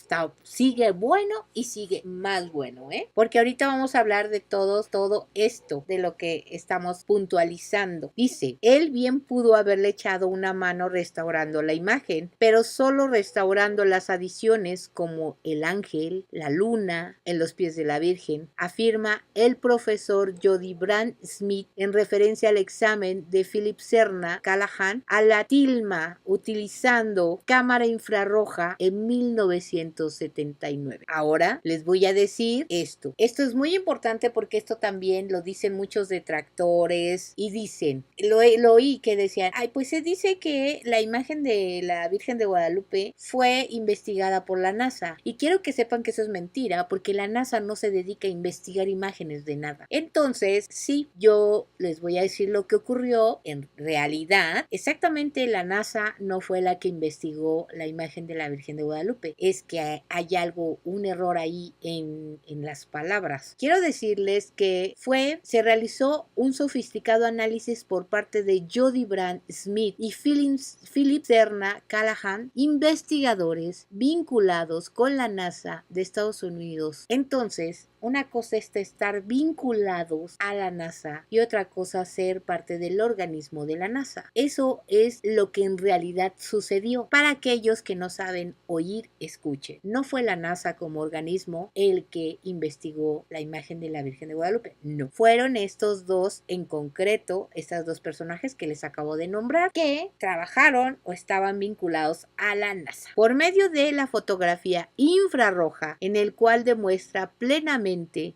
sigue bueno y sigue más bueno, Porque ahorita vamos a hablar de todo esto, de lo que estamos puntualizando. Dice, él bien pudo haberle echado una mano restaurando la imagen, pero solo restaurando las adiciones como el ángel, la luna, en los pies de la Virgen, afirma el profesor Jody Brand Smith en referencia al examen de Philip Serna Callahan a la tilma utilizando cámara infrarroja en 1979. Ahora les voy a decir esto. Esto es muy importante porque esto también lo dicen muchos detractores y dicen, lo oí que decían, ay, pues se dice que la imagen de la Virgen de Guadalupe fue investigada por la NASA. Y quiero que sepan que eso es mentira porque la NASA no se dedica a investigar imágenes de nada. Entonces, sí, yo les voy a decir lo que ocurrió en realidad. Exactamente la NASA no fue la que investigó la imagen de la Virgen de Guadalupe. Es que hay algo, un error ahí en las palabras. Quiero decirles que se realizó un sofisticado análisis por parte de Jody Brand Smith y Philip Serna Callahan, investigadores vinculados con la NASA de Estados Unidos. Entonces, una cosa es estar vinculados a la NASA y otra cosa ser parte del organismo de la NASA. Eso es lo que en realidad sucedió. Para aquellos que no saben oír, escuchen. No fue la NASA como organismo el que investigó la imagen de la Virgen de Guadalupe. No. Fueron estos dos en concreto, estos dos personajes que les acabo de nombrar, que trabajaron o estaban vinculados a la NASA. Por medio de la fotografía infrarroja, en el cual demuestra plenamente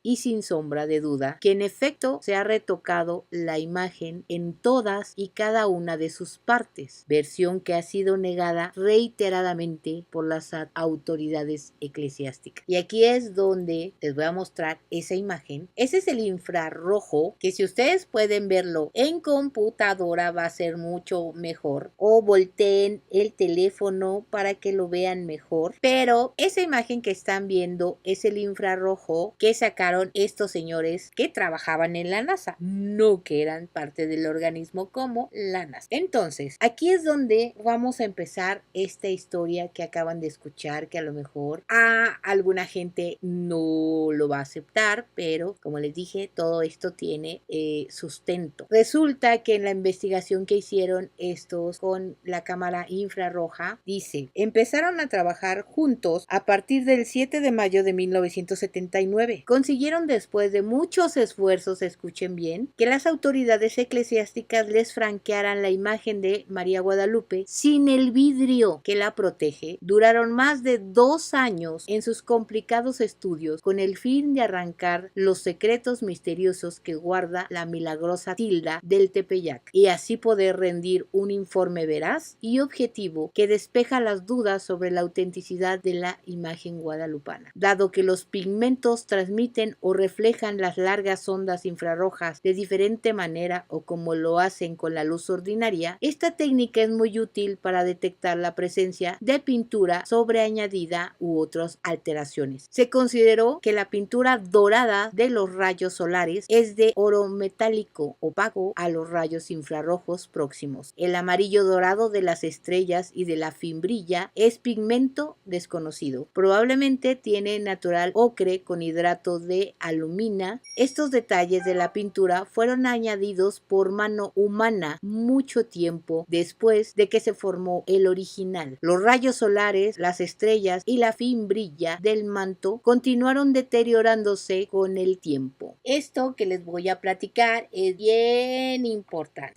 y sin sombra de duda que en efecto se ha retocado la imagen en todas y cada una de sus partes, versión que ha sido negada reiteradamente por las autoridades eclesiásticas. Y aquí es donde les voy a mostrar esa imagen. Ese es el infrarrojo, que si ustedes pueden verlo en computadora va a ser mucho mejor, o volteen el teléfono para que lo vean mejor, pero esa imagen que están viendo es el infrarrojo que sacaron estos señores que trabajaban en la NASA, no que eran parte del organismo como la NASA. Entonces, aquí es donde vamos a empezar esta historia que acaban de escuchar, que a lo mejor a alguna gente no lo va a aceptar, pero como les dije, todo esto tiene sustento. Resulta que en la investigación que hicieron estos con la cámara infrarroja, dice, empezaron a trabajar juntos a partir del 7 de mayo de 1979. Consiguieron después de muchos esfuerzos, escuchen bien, que las autoridades eclesiásticas les franquearan la imagen de María Guadalupe sin el vidrio que la protege. Duraron más de 2 años en sus complicados estudios con el fin de arrancar los secretos misteriosos que guarda la milagrosa tilda del Tepeyac y así poder rendir un informe veraz y objetivo que despeja las dudas sobre la autenticidad de la imagen guadalupana. Dado que los pigmentos transmiten o reflejan las largas ondas infrarrojas de diferente manera o como lo hacen con la luz ordinaria, esta técnica es muy útil para detectar la presencia de pintura sobreañadida u otras alteraciones. Se consideró que la pintura dorada de los rayos solares es de oro metálico opaco a los rayos infrarrojos próximos. El amarillo dorado de las estrellas y de la fimbrilla es pigmento desconocido. Probablemente tiene natural ocre con hidrato de alumina. Estos detalles de la pintura fueron añadidos por mano humana mucho tiempo después de que se formó el original. Los rayos solares, las estrellas y la fimbrilla del manto continuaron deteriorándose con el tiempo. Esto que les voy a platicar es bien importante,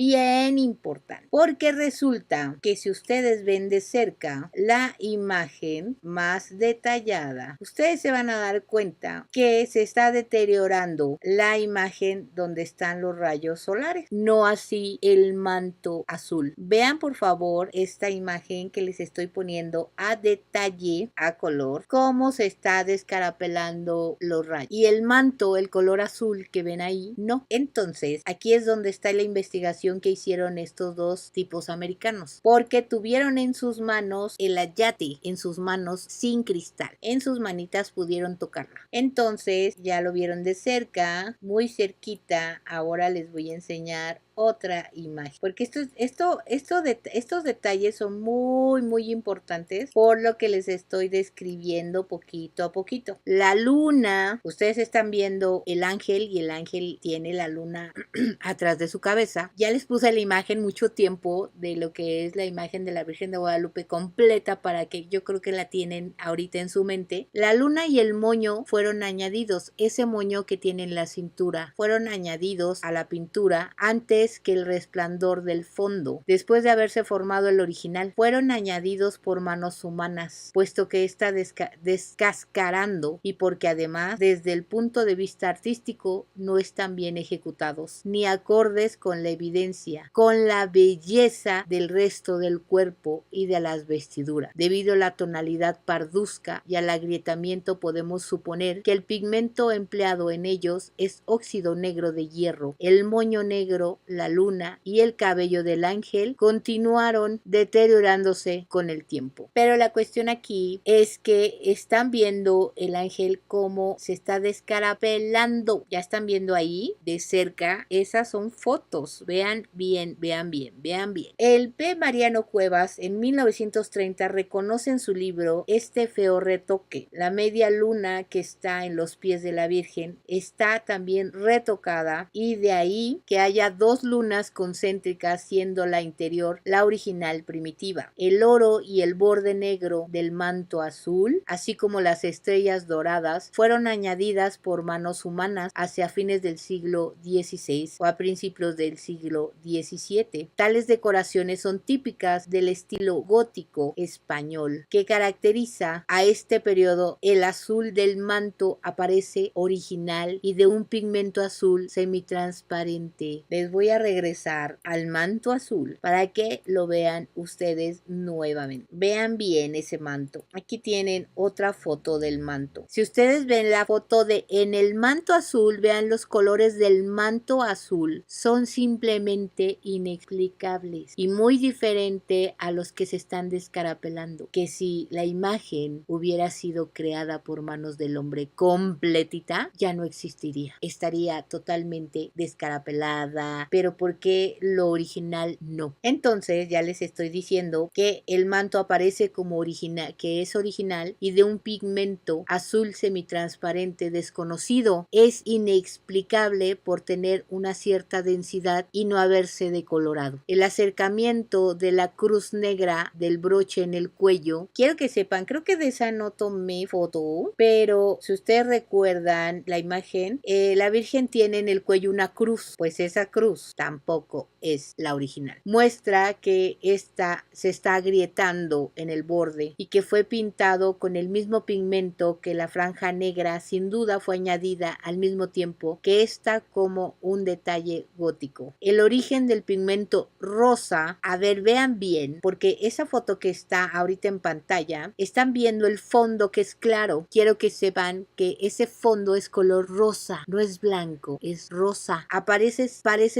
porque resulta que si ustedes ven de cerca la imagen más detallada, ustedes se van a dar cuenta que porque se está deteriorando la imagen donde están los rayos solares, no así el manto azul. Vean por favor esta imagen que les estoy poniendo a detalle, a color, cómo se está descarapelando los rayos. Y el manto, el color azul que ven ahí, no. Entonces, aquí es donde está la investigación que hicieron estos dos tipos americanos, porque tuvieron en sus manos el ayate, en sus manos sin cristal. En sus manitas pudieron tocarla. Entonces, ya lo vieron de cerca, muy cerquita. Ahora les voy a enseñar otra imagen, porque estos detalles son muy importantes, por lo que les estoy describiendo poquito a poquito. La luna, ustedes están viendo el ángel, y el ángel tiene la luna atrás de su cabeza. Ya les puse la imagen mucho tiempo de lo que es la imagen de la Virgen de Guadalupe completa, para que yo creo que la tienen ahorita en su mente. La luna y el moño fueron añadidos, ese moño que tiene en la cintura, fueron añadidos a la pintura antes que el resplandor del fondo. Después de haberse formado el original, fueron añadidos por manos humanas, puesto que está descascarando, y porque además, desde el punto de vista artístico, no están bien ejecutados, ni acordes con la evidencia, con la belleza del resto del cuerpo y de las vestiduras. Debido a la tonalidad parduzca y al agrietamiento, podemos suponer que el pigmento empleado en ellos es óxido negro de hierro. El moño negro, la luna y el cabello del ángel continuaron deteriorándose con el tiempo. Pero la cuestión aquí es que están viendo el ángel cómo se está descarapelando. Ya están viendo ahí de cerca, esas son fotos. Vean bien, vean bien, vean bien. El P. Mariano Cuevas en 1930 reconoce en su libro este feo retoque. La media luna que está en los pies de la Virgen está también retocada, y de ahí que haya dos lunas concéntricas, siendo la interior la original primitiva. El oro y el borde negro del manto azul, así como las estrellas doradas, fueron añadidas por manos humanas hacia fines del siglo XVI o a principios del siglo XVII. Tales decoraciones son típicas del estilo gótico español que caracteriza a este periodo. El azul del manto aparece original y de un pigmento azul semitransparente. Les voy a regresar al manto azul para que lo vean ustedes nuevamente. Vean bien ese manto. Aquí tienen otra foto del manto. Si ustedes ven la foto de en el manto azul, vean los colores del manto azul. Son simplemente inexplicables y muy diferente a los que se están descarapelando. Que si la imagen hubiera sido creada por manos del hombre completita, ya no existiría. Estaría totalmente descarapelada, pero ¿por qué lo original no? Entonces ya les estoy diciendo que el manto aparece como original, que es original y de un pigmento azul semitransparente desconocido. Es inexplicable por tener una cierta densidad y no haberse decolorado. El acercamiento de la cruz negra del broche en el cuello, quiero que sepan, creo que de esa no tomé foto, pero si ustedes recuerdan la imagen, la Virgen tiene en el cuello una cruz, pues esa cruz tampoco es la original. Muestra que esta se está agrietando en el borde y que fue pintado con el mismo pigmento que la franja negra. Sin duda fue añadida al mismo tiempo que esta como un detalle gótico. El origen del pigmento rosa, a ver, vean bien, porque esa foto que está ahorita en pantalla, están viendo el fondo que es claro. Quiero que sepan que ese fondo es color rosa, no es blanco, es rosa. Parece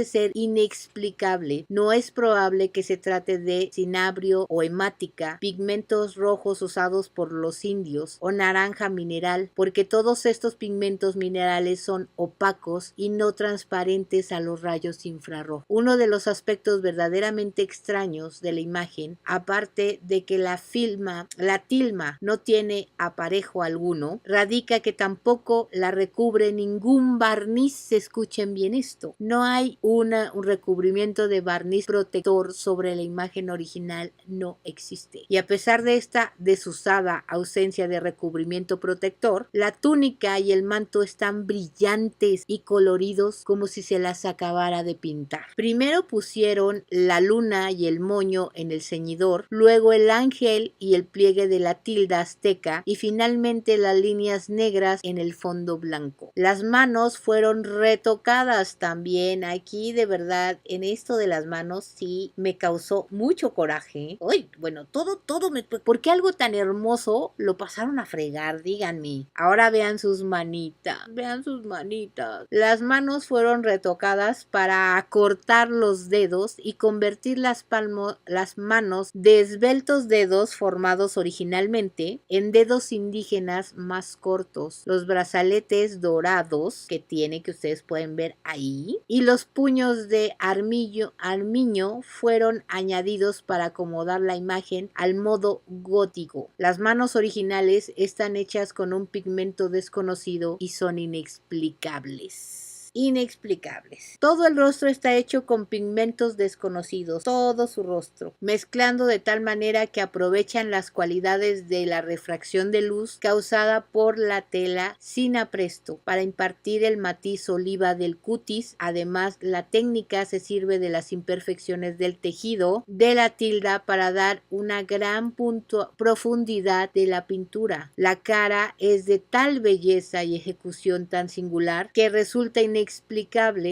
ser inexplicable. No es probable que se trate de cinabrio o hemática, pigmentos rojos usados por los indios, o naranja mineral, porque todos estos pigmentos minerales son opacos y no transparentes a los rayos infrarrojos. Uno de los aspectos verdaderamente extraños de la imagen, aparte de que la tilma no tiene aparejo alguno, radica que tampoco la recubre ningún barniz. Escuchen bien esto, no hay un recubrimiento de barniz protector sobre la imagen original, no existe. Y a pesar de esta desusada ausencia de recubrimiento protector, la túnica y el manto están brillantes y coloridos como si se las acabara de pintar. Primero pusieron la luna y el moño en el ceñidor, luego el ángel y el pliegue de la tilde azteca, y finalmente las líneas negras pintadas en el fondo blanco. Las manos fueron retocadas también. Aquí de verdad, en esto de las manos sí me causó mucho coraje. Uy, bueno, todo ¿por qué algo tan hermoso lo pasaron a fregar? Díganme. Ahora vean sus manitas, vean sus manitas. Las manos fueron retocadas para acortar los dedos y convertir las manos de esbeltos dedos formados originalmente en dedos indígenas más cortos. Los brazaletes dorados que tiene, que ustedes pueden ver ahí, y los puños de armiño fueron añadidos para acomodar la imagen al modo gótico. Las manos originales están hechas con un pigmento desconocido y son inexplicables. Todo el rostro está hecho con pigmentos desconocidos, todo su rostro, mezclando de tal manera que aprovechan las cualidades de la refracción de luz causada por la tela sin apresto para impartir el matiz oliva del cutis. Además, la técnica se sirve de las imperfecciones del tejido de la tilda para dar una gran profundidad de la pintura. La cara es de tal belleza y ejecución tan singular que resulta inexplicable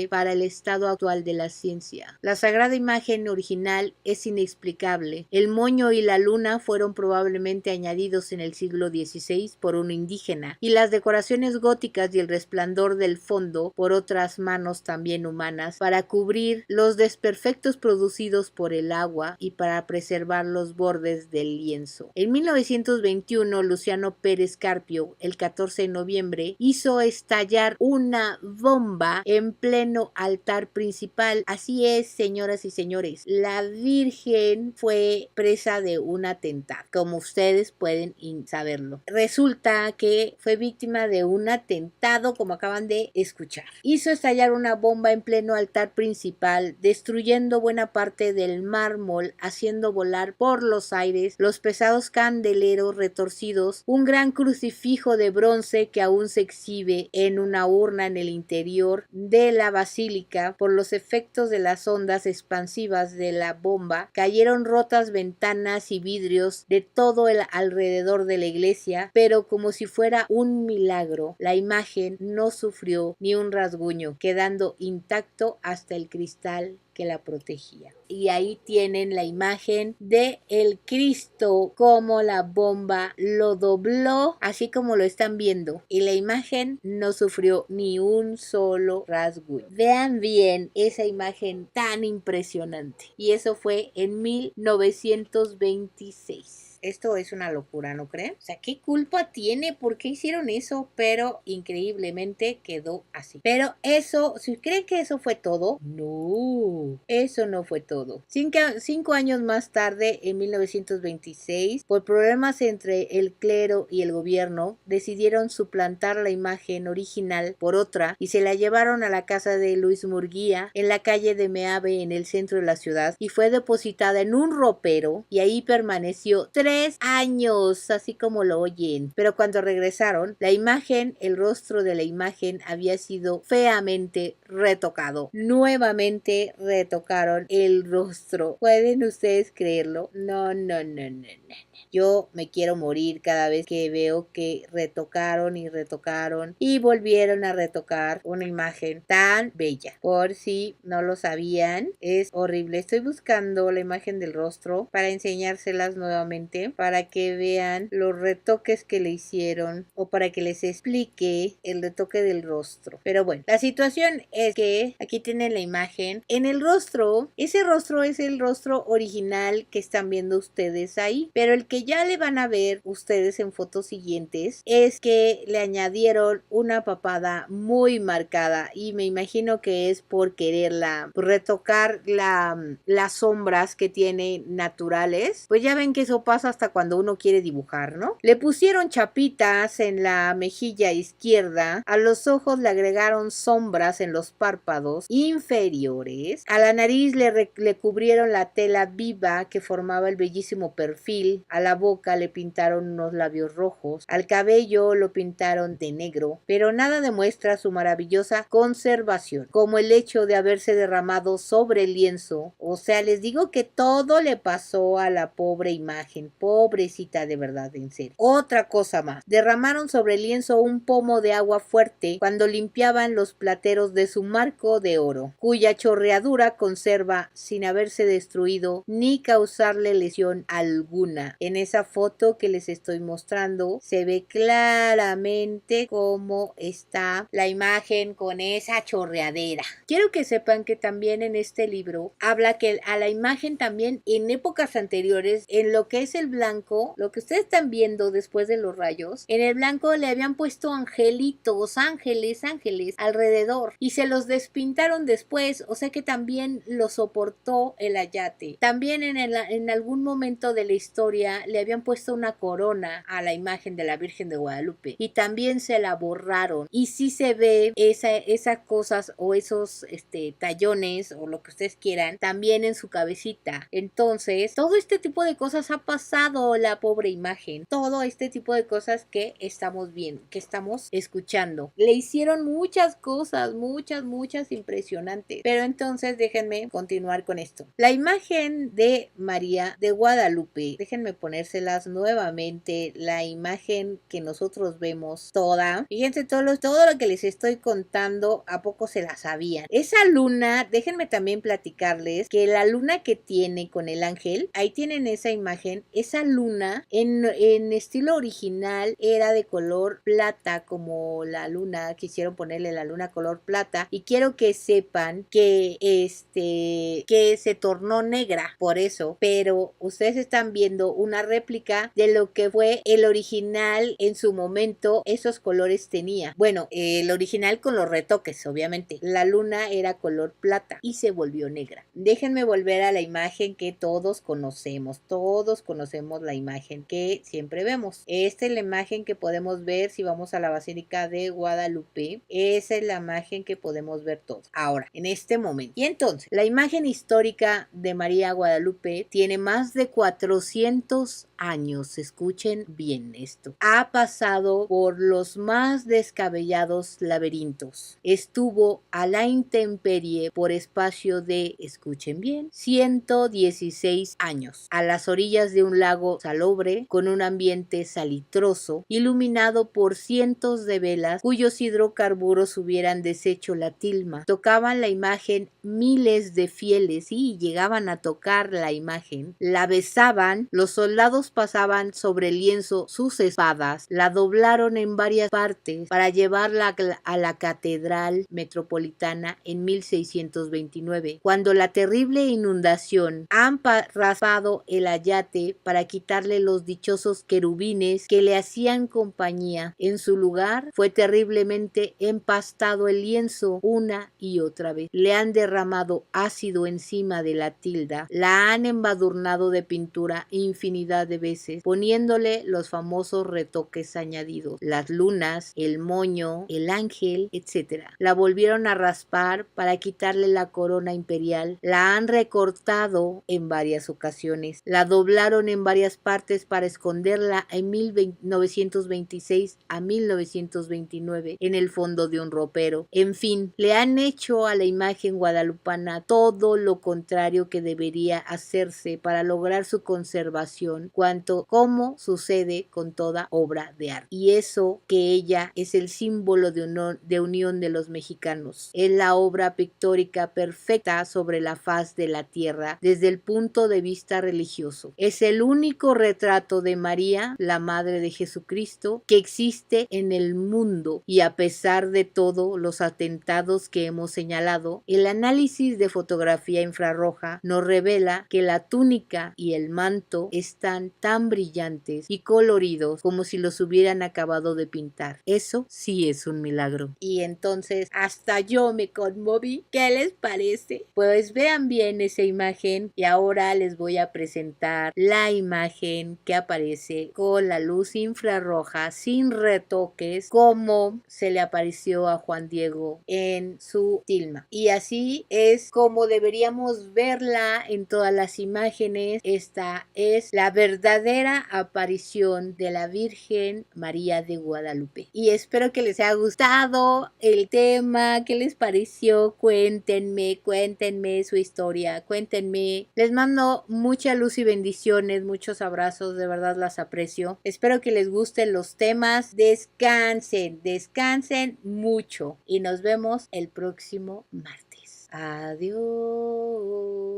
para el estado actual de la ciencia. La sagrada imagen original es inexplicable. El moño y la luna fueron probablemente añadidos en el siglo XVI por un indígena, y las decoraciones góticas y el resplandor del fondo por otras manos también humanas para cubrir los desperfectos producidos por el agua y para preservar los bordes del lienzo. En 1921, Luciano Pérez Carpio, el 14 de noviembre, hizo estallar una bomba en pleno altar principal. Así es, señoras y señores, la Virgen fue presa de un atentado, como ustedes pueden saberlo. Resulta que fue víctima de un atentado, como acaban de escuchar. Hizo estallar una bomba en pleno altar principal, destruyendo buena parte del mármol, haciendo volar por los aires los pesados candeleros retorcidos, un gran crucifijo de bronce que aún se exhibe en una urna en el interior de la basílica. Por los efectos de las ondas expansivas de la bomba, cayeron rotas ventanas y vidrios de todo el alrededor de la iglesia, pero como si fuera un milagro, la imagen no sufrió ni un rasguño, quedando intacto hasta el cristal que la protegía. Y ahí tienen la imagen de el Cristo, como la bomba lo dobló, así como lo están viendo, y la imagen no sufrió ni un solo rasguño. Vean bien esa imagen tan impresionante. Y eso fue en 1926. Esto es una locura, ¿no creen? O sea, ¿qué culpa tiene? ¿Por qué hicieron eso? Pero increíblemente quedó así. Pero eso, si creen que eso fue todo, no, eso no fue todo. 5 años más tarde, en 1926, por problemas entre el clero y el gobierno, decidieron suplantar la imagen original por otra y se la llevaron a la casa de Luis Murguía en la calle de Meave, en el centro de la ciudad, y fue depositada en un ropero y ahí permaneció 3 años, así como lo oyen. Pero cuando regresaron, la imagen, el rostro de la imagen había sido feamente retocado. Nuevamente retocaron el rostro. ¿Pueden ustedes creerlo? No. Yo me quiero morir cada vez que veo que retocaron y retocaron y volvieron a retocar una imagen tan bella. Por si no lo sabían, es horrible. Estoy buscando la imagen del rostro para enseñárselas nuevamente, para que vean los retoques que le hicieron o para que les explique el retoque del rostro. Pero bueno, la situación es que aquí tienen la imagen. En el rostro, ese rostro es el rostro original que están viendo ustedes ahí, pero el que ya le van a ver ustedes en fotos siguientes es que le añadieron una papada muy marcada, y me imagino que es por quererla retocar las sombras que tiene naturales. Pues ya ven que eso pasa hasta cuando uno quiere dibujar, ¿no? Le pusieron chapitas en la mejilla izquierda, a los ojos le agregaron sombras en los párpados inferiores, a la nariz le cubrieron la tela viva que formaba el bellísimo perfil, a la boca le pintaron unos labios rojos, al cabello lo pintaron de negro, pero nada demuestra su maravillosa conservación, como el hecho de haberse derramado sobre el lienzo. O sea, les digo que todo le pasó a la pobre imagen, pobrecita, de verdad, en serio. Otra cosa más, derramaron sobre el lienzo un pomo de agua fuerte cuando limpiaban los plateros de su marco de oro, cuya chorreadura conserva sin haberse destruido ni causarle lesión alguna. En esa foto que les estoy mostrando se ve claramente cómo está la imagen con esa chorreadera. Quiero que sepan que también en este libro habla que a la imagen también en épocas anteriores, en lo que es el blanco, lo que ustedes están viendo después de los rayos, en el blanco le habían puesto angelitos, ángeles alrededor y se los despintaron después, o sea que también lo soportó el ayate. También en algún momento de la historia le habían puesto una corona a la imagen de la Virgen de Guadalupe y también se la borraron, y sí se ve esas cosas o esos tallones o lo que ustedes quieran también en su cabecita. Entonces todo este tipo de cosas ha pasado, la pobre imagen, todo este tipo de cosas que estamos viendo, que estamos escuchando. Le hicieron muchas cosas, muchas impresionantes, pero entonces déjenme continuar con esto. La imagen de María de Guadalupe, déjenme ponérselas nuevamente, la imagen que nosotros vemos toda. Fíjense todo lo que les estoy contando, ¿a poco se la sabían? Esa luna, déjenme también platicarles que la luna que tiene con el ángel, ahí tienen esa imagen, esa luna en estilo original era de color plata, como la luna, quisieron ponerle la luna color plata, y quiero que sepan que que se tornó negra por eso, pero ustedes están viendo una réplica de lo que fue el original en su momento. Esos colores tenía, bueno, el original con los retoques, obviamente. La luna era color plata y se volvió negra. Déjenme volver a la imagen que todos conocemos la imagen que siempre vemos. Esta es la imagen que podemos ver si vamos a la Basílica de Guadalupe. Esa es la imagen que podemos ver todos ahora, en este momento. Y entonces, la imagen histórica de María Guadalupe tiene más de 400 años. Escuchen bien esto. Ha pasado por los más descabellados laberintos. Estuvo a la intemperie por espacio de, escuchen bien, 116 años, a las orillas de un lago salobre con un ambiente salitroso, iluminado por cientos de velas cuyos hidrocarburos hubieran deshecho la tilma. Tocaban la imagen miles de fieles y llegaban a tocar la imagen, la besaban, los soldados pasaban sobre el lienzo sus espadas, la doblaron en varias partes para llevarla a la catedral metropolitana en 1629, cuando la terrible inundación han raspado el ayate para quitarle los dichosos querubines que le hacían compañía. En su lugar fue terriblemente empastado el lienzo una y otra vez. Le han derramado ácido encima de la tilda, la han embadurnado de pintura infinidad de veces, poniéndole los famosos retoques añadidos, las lunas, el moño, el ángel, etc. La volvieron a raspar para quitarle la corona imperial, la han recortado en varias ocasiones, la doblaron en varias partes para esconderla en 1926 a 1929 en el fondo de un ropero. En fin, le han hecho a la imagen guadalupana todo lo contrario que debería hacerse para lograr su conservación, como sucede con toda obra de arte. Y eso que ella es el símbolo de unión de los mexicanos. Es la obra pictórica perfecta sobre la faz de la tierra desde el punto de vista religioso. Es el único retrato de María, la Madre de Jesucristo, que existe en el mundo, y a pesar de todos los atentados que hemos señalado, el análisis de fotografía infrarroja nos revela que la túnica y el manto están tan brillantes y coloridos como si los hubieran acabado de pintar. Eso sí es un milagro. Y entonces hasta yo me conmoví. ¿Qué les parece? Pues vean bien esa imagen, y ahora les voy a presentar la imagen que aparece con la luz infrarroja sin retoques, como se le apareció a Juan Diego en su tilma. Y así es como deberíamos verla en todas las imágenes. Esta es la verdad verdadera aparición de la Virgen María de Guadalupe. Y espero que les haya gustado el tema. ¿Qué les pareció? Cuéntenme su historia, cuéntenme. Les mando mucha luz y bendiciones, muchos abrazos, de verdad las aprecio. Espero que les gusten los temas. Descansen mucho y nos vemos el próximo martes. Adiós.